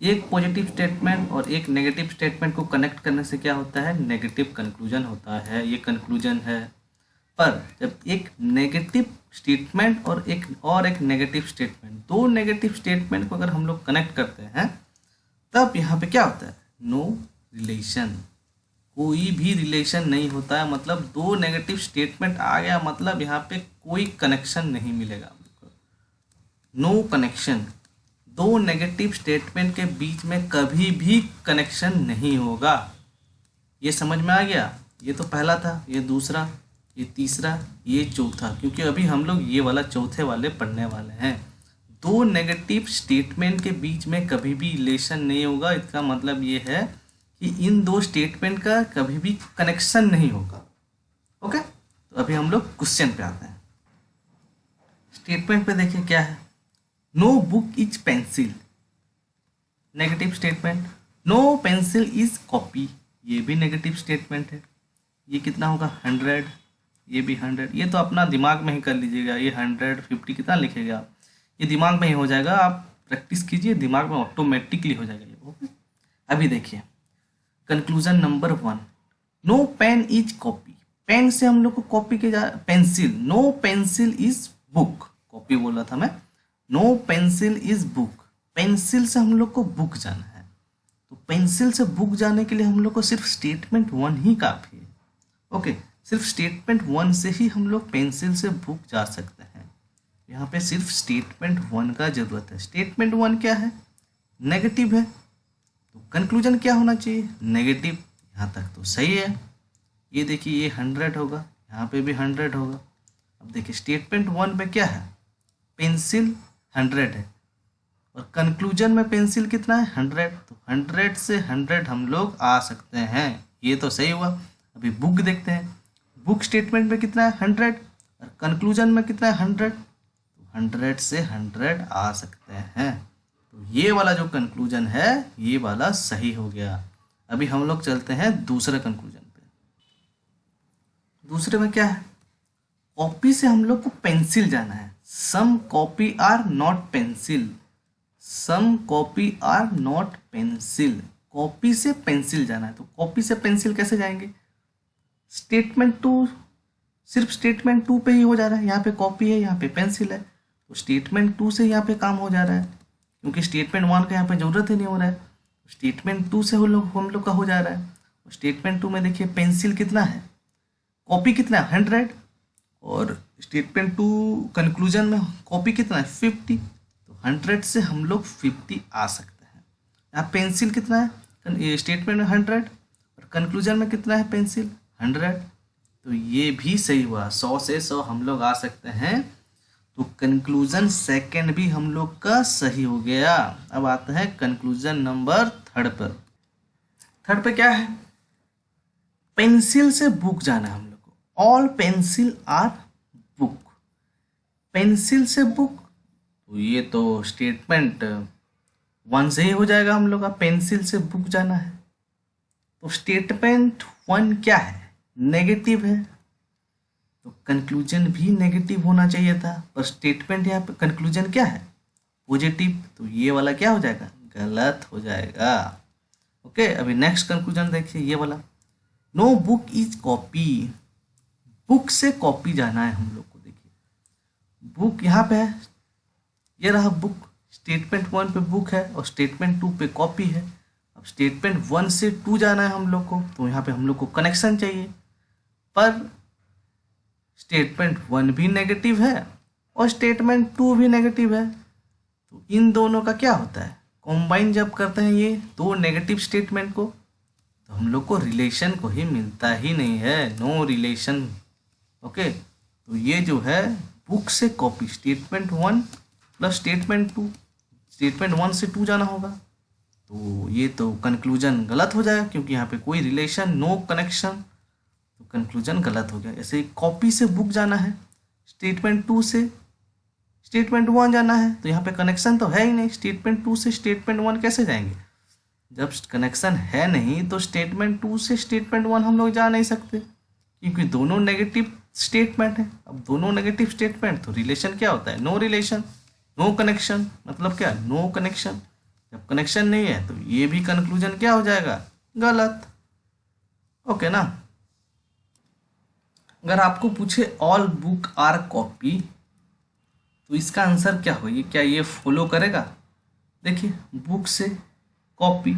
एक पॉजिटिव स्टेटमेंट और एक नेगेटिव स्टेटमेंट को कनेक्ट करने से क्या होता है, नेगेटिव कंक्लूजन होता है। ये कंक्लूजन है। पर जब एक नेगेटिव स्टेटमेंट और एक नेगेटिव स्टेटमेंट, दो नेगेटिव स्टेटमेंट को अगर हम लोग कनेक्ट करते हैं तब यहाँ पे क्या होता है, नो रिलेशन, कोई भी रिलेशन नहीं होता है। मतलब दो नेगेटिव स्टेटमेंट आ गया मतलब यहाँ पे कोई कनेक्शन नहीं मिलेगा, नो कनेक्शन। दो नेगेटिव स्टेटमेंट के बीच में कभी भी कनेक्शन नहीं होगा। ये समझ में आ गया। ये तो पहला था, ये दूसरा, ये तीसरा, ये चौथा, क्योंकि अभी हम लोग ये वाला चौथे वाले पढ़ने वाले हैं। दो नेगेटिव स्टेटमेंट के बीच में कभी भी रिलेशन नहीं होगा। इसका मतलब ये है कि इन दो स्टेटमेंट का कभी भी कनेक्शन नहीं होगा। ओके, तो अभी हम लोग क्वेश्चन पे आते हैं। स्टेटमेंट पे देखिए क्या है, no book is pencil, negative statement. No pencil is copy, ये भी नेगेटिव स्टेटमेंट है। ये कितना होगा 100, ये भी 100। ये तो अपना दिमाग में ही कर लीजिएगा, ये 100 50 कितना लिखेगा, ये दिमाग में ही हो जाएगा। आप प्रैक्टिस कीजिए, दिमाग में ऑटोमेटिकली हो जाएगा ये। ओके, अभी देखिए conclusion number 1, no pen is copy. Pen से हम लोग को कॉपी के जा, pencil, no pencil is book, copy बोल रहा था मैं। No pencil is book, pencil से हम लोग को बुक जाना है। तो पेंसिल से बुक जाने के लिए हम लोग को सिर्फ स्टेटमेंट 1 ही काफी है। ओके, सिर्फ स्टेटमेंट 1 से ही हम लोग पेंसिल से बुक जा सकते हैं। यहाँ पे सिर्फ स्टेटमेंट 1 का जरूरत है। स्टेटमेंट 1 क्या है, नेगेटिव है, तो कंक्लूजन क्या होना चाहिए, नेगेटिव। यहाँ तक तो सही है। ये देखिए ये 100 होगा, यहाँ पे भी 100 होगा। अब देखिए स्टेटमेंट 1 पे क्या है, पेंसिल 100 है और कंक्लूजन में पेंसिल कितना है 100, तो 100 से 100 हम लोग आ सकते हैं। ये तो सही हुआ। अभी बुक देखते हैं, बुक स्टेटमेंट में कितना है 100 और कंक्लूजन में कितना है 100, तो 100 से 100 आ सकते हैं। तो ये वाला जो कंक्लूजन है ये वाला सही हो गया। अभी हम लोग चलते हैं दूसरे कंक्लूजन पे। दूसरे में क्या है, कॉपी से हम लोग को पेंसिल जाना है। Some copy are not pencil, some copy are not pencil, copy से पेंसिल जाना है। तो कॉपी से पेंसिल कैसे जाएंगे, स्टेटमेंट 2, सिर्फ स्टेटमेंट 2 पे ही हो जा रहा है। यहाँ पे कॉपी है, यहाँ पे पेंसिल है, तो स्टेटमेंट 2 से यहाँ पे काम हो जा रहा है, क्योंकि स्टेटमेंट 1 का यहाँ पे जरूरत ही नहीं हो रहा है। स्टेटमेंट 2 से हम लोग का हो जा रहा है। स्टेटमेंट 2 में देखिए पेंसिल कितना है, कॉपी कितना है 100 और स्टेटमेंट 2 कंक्लूजन में कॉपी कितना है 50, तो 100 से हम लोग 50 आ सकते हैं। यहाँ पेंसिल कितना है, स्टेटमेंट में 100 और कंक्लूजन में कितना है पेंसिल 100, तो ये भी सही हुआ। 100 से 100 हम लोग आ सकते हैं, तो कंक्लूजन सेकंड भी हम लोग का सही हो गया। अब आता है कंक्लूजन नंबर थर्ड पर। थर्ड पे क्या है, पेंसिल से बुक जाना है हम लोग को। All pencil are book, pencil से बुक, तो ये तो स्टेटमेंट 1 से ही हो जाएगा हम लोग का, पेंसिल से बुक जाना है। तो स्टेटमेंट 1 क्या है, नेगेटिव है, तो कंक्लूजन भी नेगेटिव होना चाहिए था, पर स्टेटमेंट यहाँ पे कंक्लूजन क्या है पॉजिटिव, तो ये वाला क्या हो जाएगा, गलत हो जाएगा। ओके, अभी नेक्स्ट कंक्लूजन देखिए ये वाला, no book is copy, book से कॉपी जाना है हम लोग को। देखिए बुक यहाँ पे है, ये रहा बुक, स्टेटमेंट 1 पे बुक है और स्टेटमेंट 2 पे कॉपी है। अब स्टेटमेंट 1 से 2 जाना है हम लोग को, तो यहाँ पे हम लोग को कनेक्शन चाहिए, पर स्टेटमेंट 1 भी नेगेटिव है और स्टेटमेंट 2 भी नेगेटिव है, तो इन दोनों का क्या होता है, कॉम्बाइन जब करते हैं ये दो नेगेटिव स्टेटमेंट को, तो हम लोग को रिलेशन को ही मिलता ही नहीं है, नो रिलेशन। ओके, तो ये जो है बुक से copy, statement 1 plus statement 2, statement 1 से 2 जाना होगा, तो ये तो कंक्लूजन गलत हो जाएगा क्योंकि यहाँ पे कोई रिलेशन, नो कनेक्शन, तो कंक्लूजन गलत हो गया। ऐसे ही कॉपी से बुक जाना है, स्टेटमेंट 2 से स्टेटमेंट 1 जाना है, तो यहाँ पे कनेक्शन तो है ही नहीं, स्टेटमेंट 2 से स्टेटमेंट 1 कैसे जाएंगे, जब कनेक्शन है नहीं तो स्टेटमेंट 2 से स्टेटमेंट 1 हम लोग जा नहीं सकते क्योंकि दोनों नेगेटिव स्टेटमेंट है। अब दोनों नेगेटिव स्टेटमेंट, तो रिलेशन क्या होता है, नो रिलेशन, नो कनेक्शन, मतलब क्या, नो कनेक्शन। जब कनेक्शन नहीं है तो ये भी कंक्लूजन क्या हो जाएगा, गलत। ओके ना। अगर आपको पूछे ऑल बुक आर कॉपी, तो इसका आंसर क्या होगी, क्या ये फॉलो करेगा, देखिए बुक से कॉपी,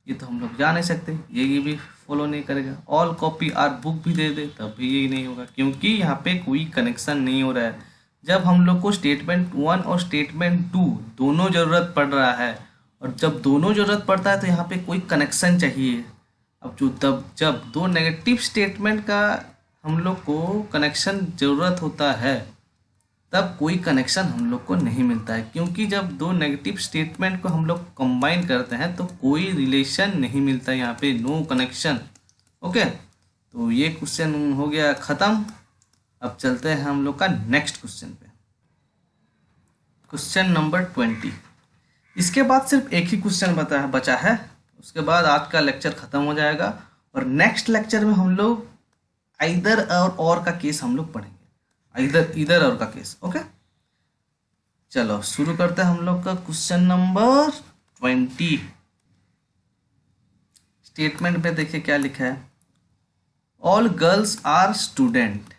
ये तो हम लोग जा नहीं सकते, ये भी फॉलो नहीं करेगा। ऑल कॉपी आर बुक भी दे दे तब भी यही नहीं होगा क्योंकि यहाँ पे कोई कनेक्शन नहीं हो रहा है। जब हम लोग को स्टेटमेंट 1 और स्टेटमेंट 2 दोनों ज़रूरत पड़ रहा है, और जब दोनों ज़रूरत पड़ता है तो यहाँ पे कोई कनेक्शन चाहिए। अब जब दो नेगेटिव स्टेटमेंट का हम लोग को कनेक्शन ज़रूरत होता है, तब कोई कनेक्शन हम लोग को नहीं मिलता है क्योंकि जब दो नेगेटिव स्टेटमेंट को हम लोग कंबाइन करते हैं तो कोई रिलेशन नहीं मिलता, यहाँ पे नो कनेक्शन। ओके, तो ये क्वेश्चन हो गया ख़त्म। अब चलते हैं हम लोग का नेक्स्ट क्वेश्चन पे, क्वेश्चन नंबर 20। इसके बाद सिर्फ एक ही क्वेश्चन बचा है, उसके बाद आज का लेक्चर ख़त्म हो जाएगा और नेक्स्ट लेक्चर में हम लोग इधर और का केस हम लोग पढ़ेंगे, इधर और का केस। ओके, चलो शुरू करते हैं हम लोग का क्वेश्चन नंबर 20। स्टेटमेंट पे देखिए क्या लिखा है, all girls are student,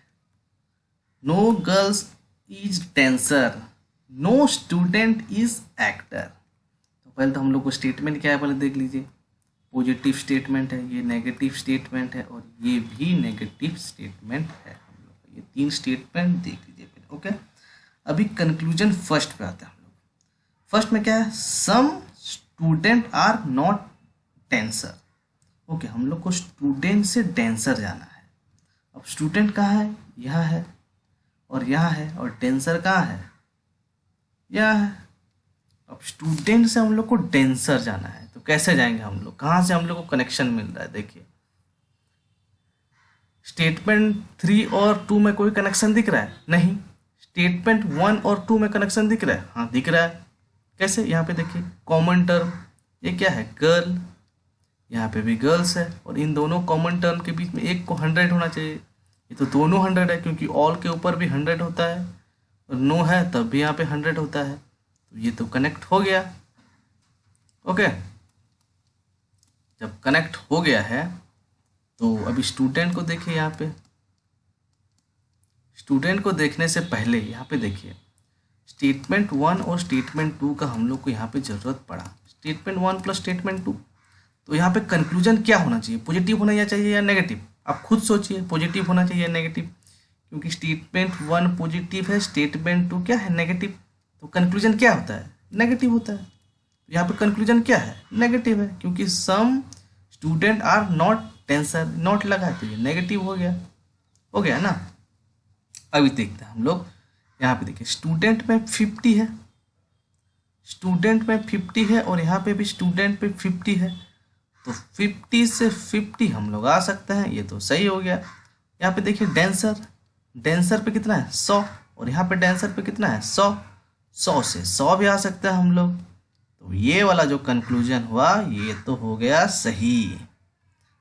no girls is dancer, no student is actor. तो पहले तो हम लोग को स्टेटमेंट क्या है पहले देख लीजिए, पॉजिटिव स्टेटमेंट है, ये नेगेटिव स्टेटमेंट है और ये भी नेगेटिव स्टेटमेंट है। ये 3 स्टेटमेंट देख लीजिए पहले। ओके, अभी कंक्लूजन फर्स्ट पे आते हैं हम लोग। फर्स्ट में क्या है, some student are not dancer. Okay, हम लोग को स्टूडेंट से डांसर जाना है। अब स्टूडेंट कहाँ है, यहाँ है और यहाँ है, और डांसर कहाँ है, यहाँ है। अब स्टूडेंट से हम लोग को डांसर जाना है, तो कैसे जाएंगे हम लोग, कहाँ से हम लोग को कनेक्शन मिल रहा है, देखिए स्टेटमेंट 3 और 2 में कोई कनेक्शन दिख रहा है, नहीं। स्टेटमेंट 1 और 2 में कनेक्शन दिख रहा है, हाँ दिख रहा है। कैसे, यहाँ पे देखिए कॉमन टर्म, ये क्या है, गर्ल, यहाँ पे भी गर्ल्स है, और इन दोनों कॉमन टर्म के बीच में एक को 100 होना चाहिए, ये तो दोनों 100 है क्योंकि ऑल के ऊपर भी 100 होता है और नो है तब भी यहाँ पे 100 होता है, तो ये तो कनेक्ट हो गया। ओके, जब कनेक्ट हो गया है तो अभी स्टूडेंट को देखिए, यहाँ पे स्टूडेंट को देखने से पहले यहाँ पे देखिए स्टेटमेंट 1 और स्टेटमेंट 2 का हम लोग को यहाँ पे ज़रूरत पड़ा, स्टेटमेंट 1 प्लस स्टेटमेंट 2, तो यहाँ पे कंक्लूजन क्या होना चाहिए, पॉजिटिव होना चाहिए या नेगेटिव, आप खुद सोचिए, पॉजिटिव होना चाहिए या नेगेटिव, क्योंकि स्टेटमेंट 1 पॉजिटिव है, स्टेटमेंट 2 क्या है, नेगेटिव, तो कंक्लूजन क्या होता है, नेगेटिव होता है। तो यहाँ पे कंक्लूजन क्या है, नेगेटिव है, क्योंकि some student are not dancer, not लगा है तो ये नेगेटिव हो गया ना। अभी देखते हैं हम लोग, यहाँ पे देखिए स्टूडेंट में 50 है, स्टूडेंट में 50 है और यहाँ पे भी स्टूडेंट पे 50 है, तो 50 से 50 हम लोग आ सकते हैं, ये तो सही हो गया। यहाँ पे देखिए डेंसर, डेंसर पे कितना है 100, और यहाँ पे डेंसर पे कितना है 100, 100 से 100 भी आ सकते हैं हम लोग। तो ये वाला जो कंक्लूजन हुआ ये तो हो गया सही।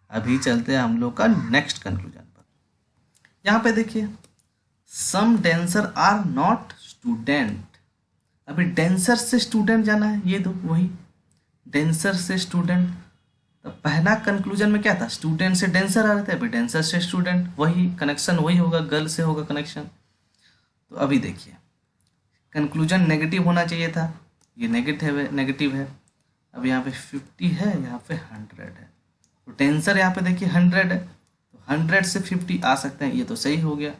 अभी चलते हैं हम लोग का नेक्स्ट कंक्लूजन पर। यहाँ पे देखिए सम डेंसर आर नॉट स्टूडेंट, अभी डेंसर से स्टूडेंट जाना है, ये दो वही डेंसर से स्टूडेंट। तो पहला कंक्लूजन में क्या था, स्टूडेंट से डेंसर आ रहे थे, अभी डेंसर से स्टूडेंट, वही कनेक्शन वही होगा, गर्ल से होगा कनेक्शन। तो अभी देखिए कंक्लूजन नेगेटिव होना चाहिए था, ये नेगेटिव है। अब यहाँ पे 50 है, यहाँ पे 100 है, तो डेंसर यहाँ पे देखिए 100 है, तो 100 से 50 आ सकते हैं, ये तो सही हो गया।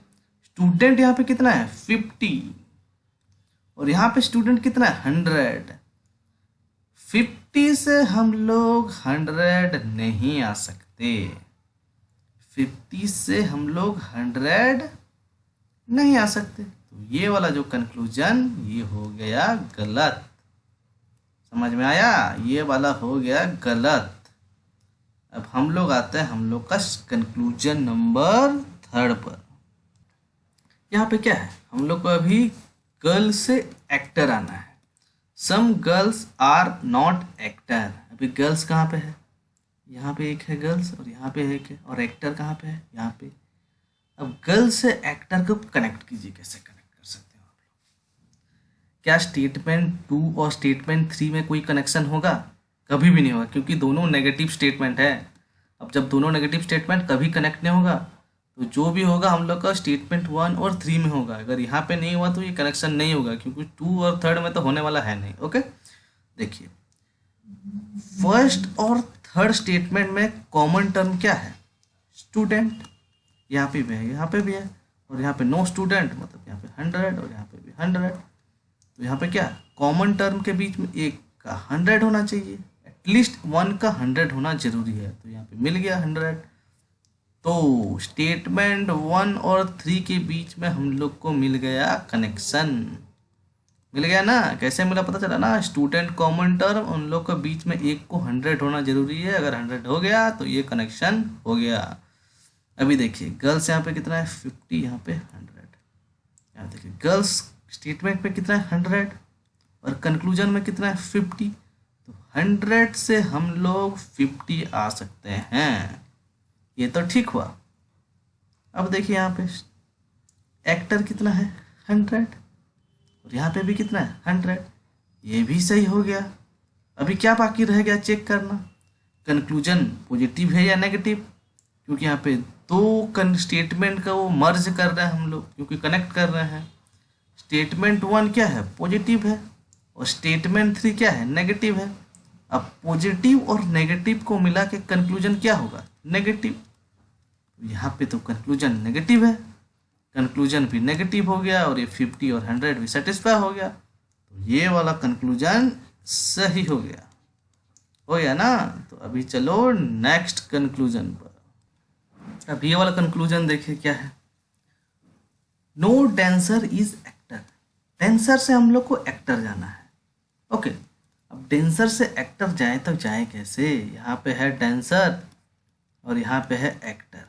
स्टूडेंट यहाँ पे कितना है 50, और यहाँ पे स्टूडेंट कितना है 100, 50 से हम लोग 100 नहीं आ सकते, 50 से हम लोग 100 नहीं आ सकते, तो ये वाला जो कंक्लूजन ये हो गया गलत। समझ में आया, ये वाला हो गया गलत। अब हम लोग आते हैं हम लोग का कंक्लूजन नंबर 3 पर। यहाँ पे क्या है, हम लोग को अभी गर्ल से एक्टर आना है। Some girls are not actor, अभी गर्ल्स कहाँ पे है, यहाँ पे एक है गर्ल्स और यहाँ पे एक है, और एक्टर कहाँ पे है, यहाँ पे। अब गर्ल्स से एक्टर को कनेक्ट कीजिए, कैसे कनेक्ट कर सकते हो आप लोग। क्या स्टेटमेंट 2 और स्टेटमेंट 3 में कोई कनेक्शन होगा, कभी भी नहीं होगा, क्योंकि दोनों नेगेटिव स्टेटमेंट है। अब जब दोनों नेगेटिव स्टेटमेंट कभी कनेक्ट नहीं होगा, तो जो भी होगा हम लोग का स्टेटमेंट 1 और 3 में होगा। अगर यहाँ पे नहीं हुआ तो ये कनेक्शन नहीं होगा, क्योंकि 2 और 3 में तो होने वाला है नहीं। ओके, देखिए फर्स्ट और थर्ड स्टेटमेंट में कॉमन टर्म क्या है, स्टूडेंट, यहाँ पे भी है, यहाँ पे भी है, और यहाँ पे नो स्टूडेंट, मतलब यहाँ पे 100 और यहाँ पे भी 100। तो यहाँ पे क्या कॉमन टर्म के बीच में एक का 100 होना चाहिए, एटलीस्ट 1 का 100 होना जरूरी है, तो यहाँ पे मिल गया 100। तो स्टेटमेंट 1 और 3 के बीच में हम लोग को मिल गया कनेक्शन, मिल गया ना। कैसे मिला पता चला ना, स्टूडेंट कॉमन टर्म, उन लोग के बीच में एक को 100 होना जरूरी है, अगर 100 हो गया तो ये कनेक्शन हो गया। अभी देखिए गर्ल्स यहाँ पे कितना है 50, यहाँ पे 100, यहाँ देखिए गर्ल्स स्टेटमेंट पे कितना है 100 और कंक्लूजन में कितना है 50, तो 100 से हम लोग 50 आ सकते हैं, ये तो ठीक हुआ। अब देखिए यहाँ पे एक्टर कितना है 100 और यहाँ पे भी कितना है 100, ये भी सही हो गया। अभी क्या बाकी रह गया चेक करना, कंक्लूजन पॉजिटिव है या नेगेटिव, क्योंकि यहाँ पे दो स्टेटमेंट का वो मर्ज कर रहे हैं हम लोग, क्योंकि कनेक्ट कर रहे हैं। स्टेटमेंट 1 क्या है पॉजिटिव है और स्टेटमेंट 3 क्या है नेगेटिव है। अब पॉजिटिव और नेगेटिव को मिला के कंक्लूजन क्या होगा नेगेटिव, यहाँ पे तो कंक्लूजन नेगेटिव है, कंक्लूजन भी नेगेटिव हो गया और ये 50 और 100 भी सेटिस्फाई हो गया, तो ये वाला कंक्लूजन सही हो गया ना। तो अभी चलो नेक्स्ट कंक्लूजन पर। अब ये वाला कंक्लूजन देखिए क्या है, no dancer is actor, dancer से हम लोग को एक्टर जाना है। ओके, अब डेंसर से एक्टर जाए तो जाए कैसे, यहाँ पे है डेंसर और यहाँ पे है एक्टर।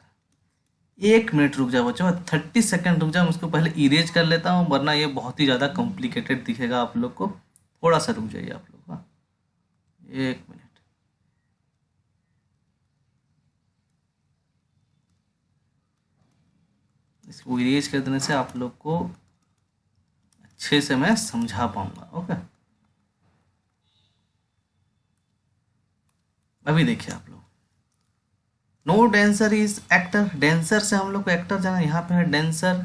1 मिनट रुक जाओ बच्चों, 30 सेकेंड रुक जाओ, उसको पहले इरेज कर लेता हूँ, वरना ये बहुत ही ज़्यादा कॉम्प्लिकेटेड दिखेगा आप लोग को। थोड़ा सा रुक जाइए आप लोग, हाँ 1 मिनट। इसको इरेज कर देने से आप लोग को अच्छे से मैं समझा पाऊंगा। ओके, अभी देखिए आप लोग, no dancer is actor, dancer से हम लोग को एक्टर जाना, यहाँ पे है डेंसर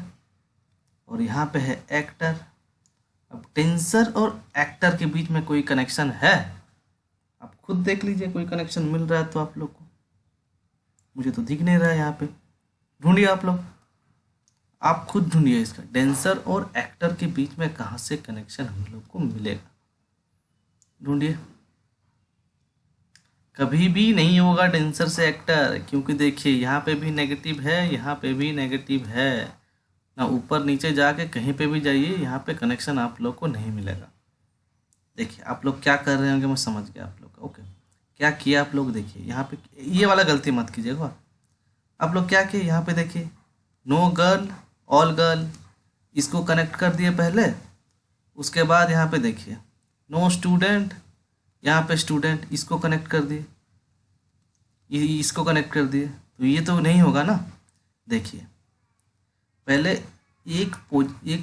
और यहाँ पे है एक्टर। अब डेंसर और एक्टर के बीच में कोई कनेक्शन है, आप खुद देख लीजिए, कोई कनेक्शन मिल रहा है तो आप लोग को, मुझे तो दिख नहीं रहा है यहाँ पे, ढूंढिए आप लोग। आप खुद ढूंढिए इसका, डेंसर और एक्टर के बीच में कहाँ से कनेक्शन हम लोग को मिलेगा, ढूंढिए। कभी भी नहीं होगा डेंसर से एक्टर, क्योंकि देखिए यहाँ पे भी नेगेटिव है, यहाँ पे भी नेगेटिव है ना, ऊपर नीचे जाके कहीं पे भी जाइए यहाँ पे कनेक्शन आप लोग को नहीं मिलेगा। देखिए आप लोग क्या कर रहे होंगे, मैं समझ गया आप लोग का। ओके, क्या किया आप लोग, देखिए यहाँ पे ये वाला गलती मत कीजिएगा। आप लोग क्या किए, यहाँ पे देखिए नो गर्ल ऑल गर्ल, इसको कनेक्ट कर दिए पहले। उसके बाद यहाँ पे देखिए नो स्टूडेंट, यहाँ पे स्टूडेंट, इसको कनेक्ट कर दिए, इसको कनेक्ट कर दिए, तो ये तो नहीं होगा ना। देखिए पहले एक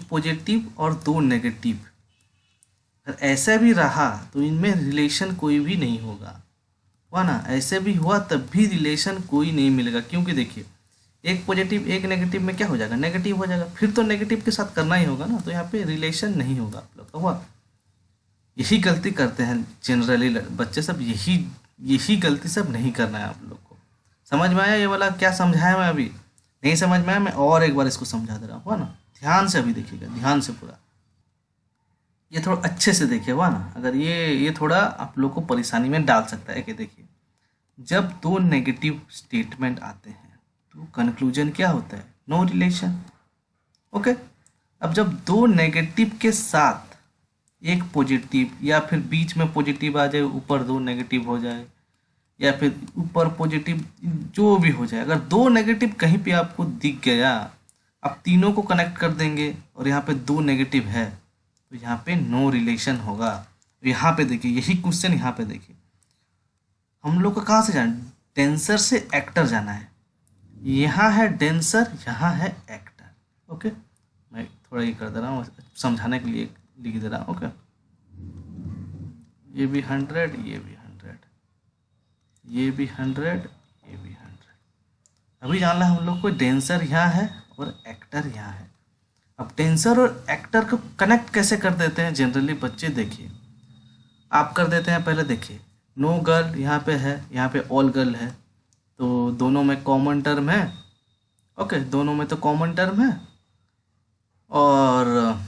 पॉजिटिव और दो नेगेटिव, अगर ऐसा भी रहा तो इनमें रिलेशन कोई भी नहीं होगा, हुआ ना। ऐसे भी हुआ तब भी रिलेशन कोई नहीं मिलेगा, क्योंकि देखिए एक पॉजिटिव एक नेगेटिव में क्या हो जाएगा, नेगेटिव हो जाएगा, फिर तो नेगेटिव के साथ करना ही होगा ना, तो यहाँ पे रिलेशन नहीं होगा आप लोग का। हुआ, यही गलती करते हैं जनरली बच्चे सब, यही यही गलती सब नहीं करना है आप लोग को। समझ में आया ये वाला क्या समझाया मैं अभी, नहीं समझ में आया मैं और एक बार इसको समझा दे रहा हूँ, हुआ ना। ध्यान से अभी देखिएगा, ध्यान से पूरा, ये थोड़ा अच्छे से देखिए, हुआ ना। अगर ये थोड़ा आप लोग को परेशानी में डाल सकता है कि देखिए जब दो नेगेटिव स्टेटमेंट आते हैं तो कंक्लूजन क्या होता है, नो रिलेशन। ओके, अब जब दो नेगेटिव के साथ एक पॉजिटिव या फिर बीच में पॉजिटिव आ जाए, ऊपर दो नेगेटिव हो जाए, या फिर ऊपर पॉजिटिव, जो भी हो जाए, अगर दो नेगेटिव कहीं पे आपको दिख गया, आप तीनों को कनेक्ट कर देंगे और यहाँ पे दो नेगेटिव है तो यहाँ पे नो रिलेशन होगा। तो यहाँ पे देखिए यही क्वेश्चन, यहाँ पे देखिए हम लोग को कहाँ से जाना, डेंसर से एक्टर जाना है। यहाँ है डेंसर, यहाँ है एक्टर। ओके, मैं थोड़ा ये कर दे रहा हूँ समझाने के लिए लिख दे रहा हूँ। ओके, ये भी 100, ये भी 100, ये भी 100, ये भी 100। अभी जानना है हम लोग को डेंसर यहाँ है और एक्टर यहाँ है। अब डेंसर और एक्टर को कनेक्ट कैसे कर देते हैं जनरली बच्चे, देखिए आप कर देते हैं। पहले देखिए नो गर्ल यहाँ पे है, यहाँ पे ऑल गर्ल है, तो दोनों में कॉमन टर्म है। ओके, दोनों में तो कॉमन टर्म है और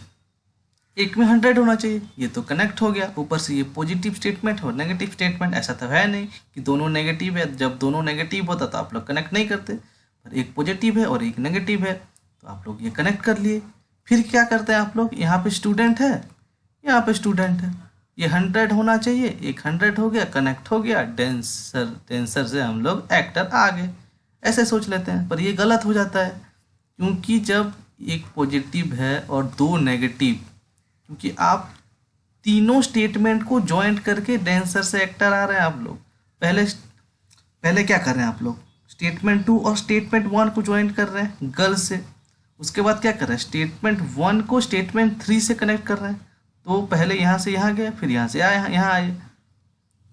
एक में 100 होना चाहिए, ये तो कनेक्ट हो गया। ऊपर से ये पॉजिटिव स्टेटमेंट और नेगेटिव स्टेटमेंट, ऐसा तो है नहीं कि दोनों नेगेटिव है। जब दोनों नेगेटिव होता तो आप लोग कनेक्ट नहीं करते, पर एक पॉजिटिव है और एक नेगेटिव है तो आप लोग ये कनेक्ट कर लिए। फिर क्या करते हैं आप लोग, यहाँ पे स्टूडेंट है, यहाँ पे स्टूडेंट है, ये 100 होना चाहिए, एक 100 हो गया, कनेक्ट हो गया, डेंसर से हम लोग एक्टर आ गए, ऐसे सोच लेते हैं। पर ये गलत हो जाता है, क्योंकि जब एक पॉजिटिव है और दो नेगेटिव, क्योंकि आप तीनों स्टेटमेंट को ज्वाइंट करके डेंसर से एक्टर आ रहे हैं आप लोग। पहले पहले क्या कर रहे हैं आप लोग, स्टेटमेंट 2 और स्टेटमेंट 1 को ज्वाइंट कर रहे हैं गर्ल से। उसके बाद क्या कर रहे हैं, स्टेटमेंट 1 को स्टेटमेंट 3 से कनेक्ट कर रहे हैं। तो पहले यहाँ से यहाँ गए, फिर यहाँ से आए, यहाँ आए,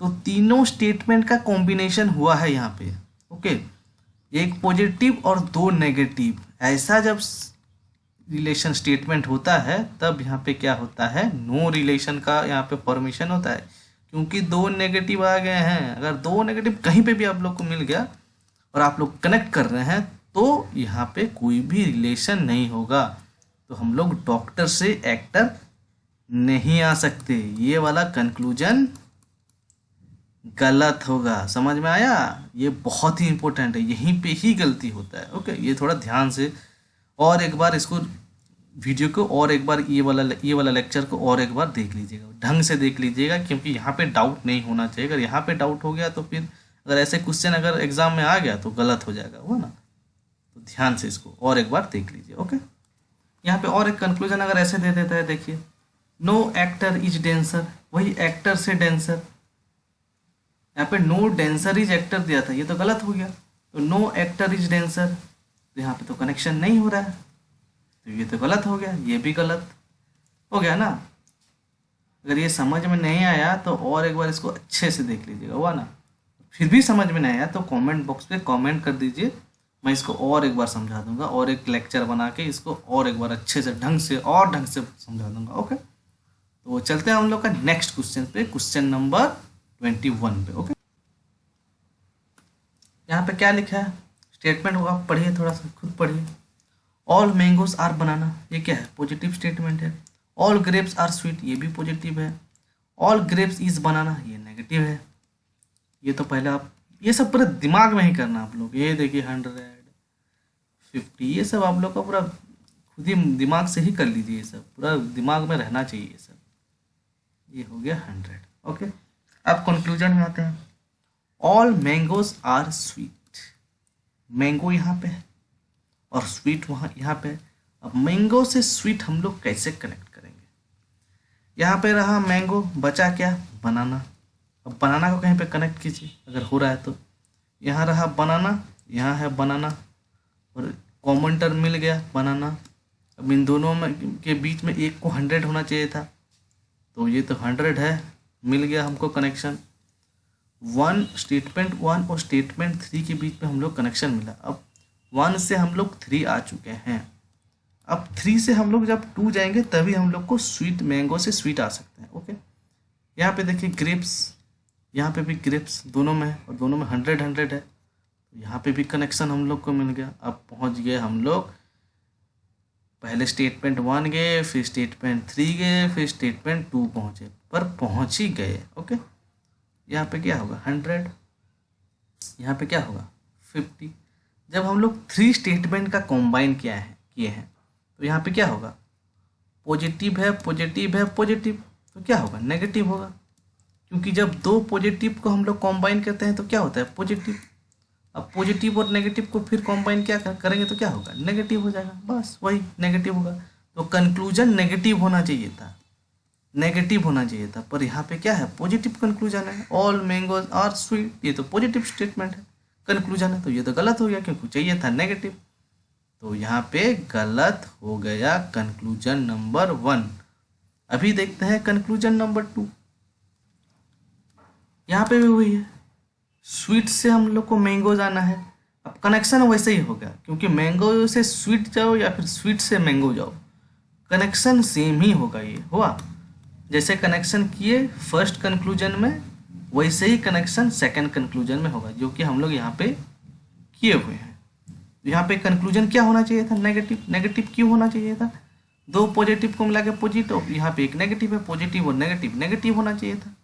तो तीनों स्टेटमेंट का कॉम्बिनेशन हुआ है यहाँ पे। ओके, एक पॉजिटिव और दो नेगेटिव, ऐसा जब रिलेशन स्टेटमेंट होता है तब यहाँ पे क्या होता है, नो रिलेशन का यहाँ पे फॉर्मेशन होता है, क्योंकि दो नेगेटिव आ गए हैं। अगर दो नेगेटिव कहीं पे भी आप लोग को मिल गया और आप लोग कनेक्ट कर रहे हैं तो यहाँ पे कोई भी रिलेशन नहीं होगा, तो हम लोग डॉक्टर से एक्टर नहीं आ सकते। ये वाला कंक्लूजन गलत होगा, समझ में आया। ये बहुत ही इंपॉर्टेंट है, यहीं पे ही गलती होता है। ओके, ये थोड़ा ध्यान से और एक बार इसको वीडियो को और एक बार ये वाला लेक्चर को और एक बार देख लीजिएगा, ढंग से देख लीजिएगा, क्योंकि यहाँ पे डाउट नहीं होना चाहिए। अगर यहाँ पे डाउट हो गया तो फिर अगर ऐसे क्वेश्चन अगर एग्जाम में आ गया तो गलत हो जाएगा, वो ना। तो ध्यान से इसको और एक बार देख लीजिए। ओके, यहाँ पे और एक कंक्लूजन अगर ऐसे दे देता है, देखिए नो एक्टर इज डेंसर, वही एक्टर से डेंसर, यहाँ पे नो डेंसर इज एक्टर दिया था, ये तो गलत हो गया। तो नो एक्टर इज डेंसर, तो यहाँ पे तो कनेक्शन नहीं हो रहा है, तो ये तो गलत हो गया, ये भी गलत हो गया ना। अगर ये समझ में नहीं आया तो और एक बार इसको अच्छे से देख लीजिएगा, हुआ ना। फिर भी समझ में नहीं आया तो कमेंट बॉक्स पे कमेंट कर दीजिए, मैं इसको और एक बार समझा दूंगा, और एक लेक्चर बना के इसको और एक बार अच्छे से ढंग से समझा दूंगा। ओके, तो चलते हैं हम लोग का नेक्स्ट क्वेश्चन पे, क्वेश्चन नंबर 21 पे। ओके, यहाँ पे क्या लिखा है, स्टेटमेंट को आप पढ़िए, थोड़ा सा खुद पढ़िए। ऑल मैंगोज आर बनाना, ये क्या है? पॉजिटिव स्टेटमेंट है। ऑल ग्रेप्स आर स्वीट, ये भी पॉजिटिव है। ऑल ग्रेप्स इज बनाना, ये नेगेटिव है। ये तो पहले आप ये सब पूरा दिमाग में ही करना आप लोग। ये देखिए 150, ये सब आप लोग का पूरा खुद ही दिमाग से ही कर लीजिए, ये सब पूरा दिमाग में रहना चाहिए ये सब। ये हो गया 100। ओके, अब कंक्लूजन में आते हैं। All mangoes are sweet, mango यहाँ पे है और स्वीट वहाँ यहाँ पे है। अब मैंगो से स्वीट हम लोग कैसे कनेक्ट करेंगे? यहाँ पे रहा मैंगो, बचा क्या? बनाना। अब बनाना को कहीं पे कनेक्ट कीजिए अगर हो रहा है तो। यहाँ रहा बनाना, यहाँ है बनाना और कॉमन टर्म मिल गया बनाना। अब इन दोनों में के बीच में एक को 100 होना चाहिए था, तो ये तो 100 है, मिल गया हमको कनेक्शन। स्टेटमेंट 1 और स्टेटमेंट 3 के बीच में हम लोग कनेक्शन मिला। अब 1 से हम लोग 3 आ चुके हैं। अब 3 से हम लोग जब 2 जाएंगे तभी हम लोग को स्वीट, मैंगो से स्वीट आ सकते हैं। ओके, यहाँ पे देखिए ग्रेप्स, यहाँ पे भी ग्रेप्स दोनों में है और दोनों में 100 है, तो यहाँ पे भी कनेक्शन हम लोग को मिल गया। अब पहुँच गए हम लोग, पहले स्टेटमेंट 1 गए, फिर स्टेटमेंट 3 गए, फिर स्टेटमेंट 2 पहुँचे, पर पहुँच ही गए। ओके, यहाँ पे क्या होगा 100, यहाँ पे क्या होगा 50। जब हम लोग 3 स्टेटमेंट का कॉम्बाइन किए हैं तो यहाँ पे क्या होगा? पॉजिटिव है, पॉजिटिव है, पॉजिटिव, तो क्या होगा? नेगेटिव होगा, क्योंकि जब 2 पॉजिटिव को हम लोग कॉम्बाइन करते हैं तो क्या होता है? पॉजिटिव। अब पॉजिटिव और नेगेटिव को फिर कॉम्बाइन क्या करेंगे तो क्या होगा? नेगेटिव हो जाएगा, बस वही नेगेटिव होगा। तो कंक्लूजन नेगेटिव होना चाहिए था, नेगेटिव होना चाहिए था, पर यहाँ पे क्या है? पॉजिटिव कंक्लूजन है। ऑल मैंगोज आर स्वीट, ये तो पॉजिटिव स्टेटमेंट है, कंक्लूजन है, तो ये तो गलत हो गया क्योंकि चाहिए था नेगेटिव। तो यहाँ पे गलत हो गया कंक्लूजन नंबर 1। अभी देखते हैं कंक्लूजन नंबर 2। यहाँ पे भी वही है, स्वीट से हम लोग को मैंगो जाना है। अब कनेक्शन वैसे ही होगा, क्योंकि मैंगो से स्वीट जाओ या फिर स्वीट से मैंगो जाओ, कनेक्शन सेम ही होगा। ये हुआ जैसे कनेक्शन किए फर्स्ट कंक्लूजन में, वैसे ही कनेक्शन सेकंड कंक्लूजन में होगा, जो कि हम लोग यहाँ पे किए हुए हैं। यहाँ पे कंक्लूजन क्या होना चाहिए था? नेगेटिव। नेगेटिव क्यों होना चाहिए था? 2 पॉजिटिव को मिला के पॉजिटिव, यहाँ पे एक नेगेटिव है, पॉजिटिव और नेगेटिव, नेगेटिव होना चाहिए था,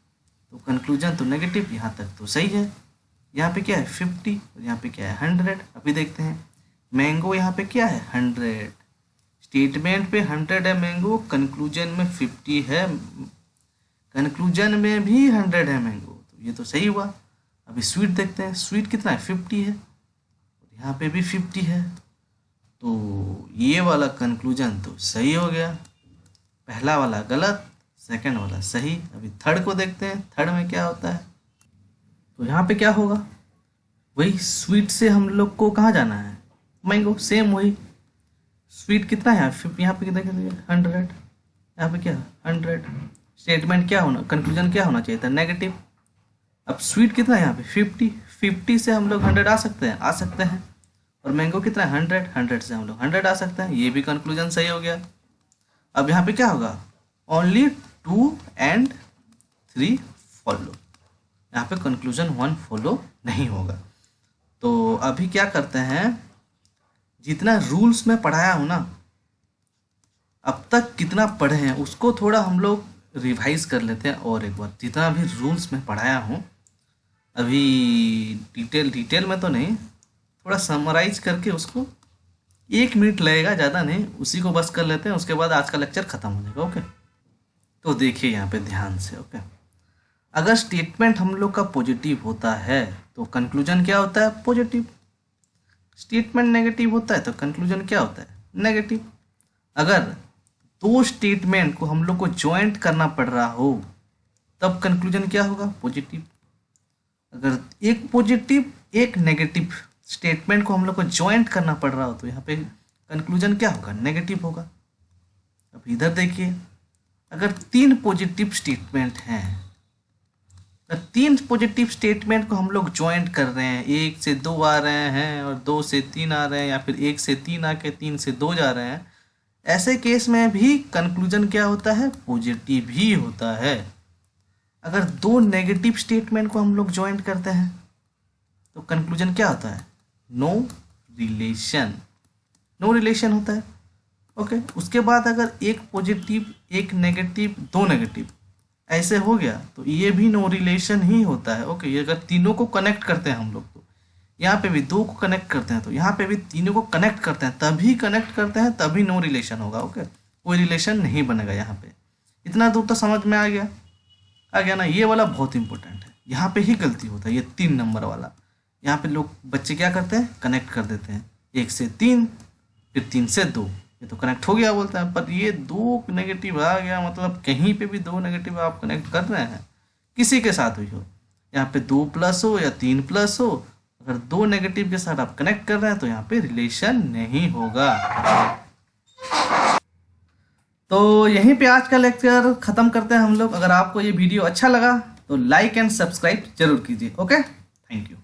तो कंक्लूजन तो नेगेटिव, यहाँ तक तो सही है। यहाँ पे क्या है 50 और यहाँ पे क्या है 100। अभी देखते हैं, मैंगो यहाँ पे क्या है 100, स्टेटमेंट पे 100 है मैंगो, कंक्लूजन में 50 है, कंक्लूजन में भी 100 है मैंगो, तो ये तो सही हुआ। अभी स्वीट देखते हैं, स्वीट कितना है 50 है, यहाँ पे भी 50 है, तो ये वाला कंक्लूजन तो सही हो गया। पहला वाला गलत, सेकंड वाला सही। अभी थर्ड को देखते हैं, थर्ड में क्या होता है। तो यहाँ पे क्या होगा? वही स्वीट से हम लोग को कहाँ जाना है? मैंगो, सेम वही। स्वीट कितना है यहाँ पे कितना 100, यहाँ पे क्या 100। स्टेटमेंट क्या होना, कंक्लूजन क्या होना चाहिए था? नेगेटिव। अब स्वीट कितना है यहाँ पे 50, 50 से हम लोग 100 आ सकते हैं। और मैंगो कितना है 100, 100 से हम लोग 100 आ सकते हैं, ये भी कंक्लूजन सही हो गया। अब यहाँ पे क्या होगा? ओनली 2 and 3 फॉलो, यहाँ पे कंक्लूजन 1 फॉलो नहीं होगा। तो अभी क्या करते हैं, जितना रूल्स में पढ़ाया हूँ ना, अब तक कितना पढ़े हैं उसको थोड़ा हम लोग रिवाइज कर लेते हैं और एक बार। जितना भी रूल्स में पढ़ाया हूँ अभी डिटेल में तो नहीं, थोड़ा समराइज करके उसको 1 मिनट लगेगा, ज़्यादा नहीं, उसी को बस कर लेते हैं, उसके बाद आज का लेक्चर ख़त्म हो जाएगा। ओके, तो देखिए यहाँ पे ध्यान से। ओके, अगर स्टेटमेंट हम लोग का पॉजिटिव होता है तो कंक्लूजन क्या होता है? पॉजिटिव। स्टेटमेंट नेगेटिव होता है तो कंक्लूजन क्या होता है? नेगेटिव। अगर 2 स्टेटमेंट को हम लोग को ज्वाइंट करना पड़ रहा हो तब कंक्लूजन क्या होगा? पॉजिटिव। अगर एक पॉजिटिव एक नेगेटिव स्टेटमेंट को हम लोग को ज्वाइंट करना पड़ रहा हो तो यहाँ पे कंक्लूजन क्या होगा? नेगेटिव होगा। अब इधर देखिए, अगर 3 पॉजिटिव स्टेटमेंट हैं, तो 3 पॉजिटिव स्टेटमेंट को हम लोग ज्वाइंट कर रहे हैं, 1 से 2 आ रहे हैं और 2 से 3 आ रहे हैं, या फिर 1 से 3 आके 3 से 2 जा रहे हैं, ऐसे केस में भी कंक्लूजन क्या होता है? पॉजिटिव ही होता है। अगर 2 नेगेटिव स्टेटमेंट को हम लोग ज्वाइंट करते हैं तो कंक्लूजन क्या होता है? No relation. नो रिलेशन होता है। ओके, उसके बाद अगर एक पॉजिटिव, एक नेगेटिव, दो नेगेटिव ऐसे हो गया तो ये भी नो रिलेशन ही होता है। ओके, ये अगर तीनों को कनेक्ट करते हैं हम लोग, तो यहाँ पे भी दो को कनेक्ट करते हैं, तो यहाँ पे भी तीनों को कनेक्ट करते हैं, तभी नो रिलेशन होगा। ओके, कोई रिलेशन नहीं बनेगा यहाँ पे। इतना दूर तो समझ में आ गया ना। ये वाला बहुत इंपॉर्टेंट है, यहाँ पे ही गलती होता है, ये 3 नंबर वाला। यहाँ पे लोग बच्चे क्या करते हैं, कनेक्ट कर देते हैं 1 से 3, फिर 3 से 2, ये तो कनेक्ट हो गया बोलता है, पर ये 2 नेगेटिव आ गया, मतलब कहीं पे भी 2 नेगेटिव आप कनेक्ट कर रहे हैं, किसी के साथ भी हो, यहाँ पे 2 प्लस हो या 3 प्लस हो, अगर 2 नेगेटिव के साथ आप कनेक्ट कर रहे हैं तो यहाँ पे रिलेशन नहीं होगा। तो यहीं पे आज का लेक्चर खत्म करते हैं हम लोग। अगर आपको ये वीडियो अच्छा लगा तो लाइक एंड सब्सक्राइब जरूर कीजिए। Okay, thank you.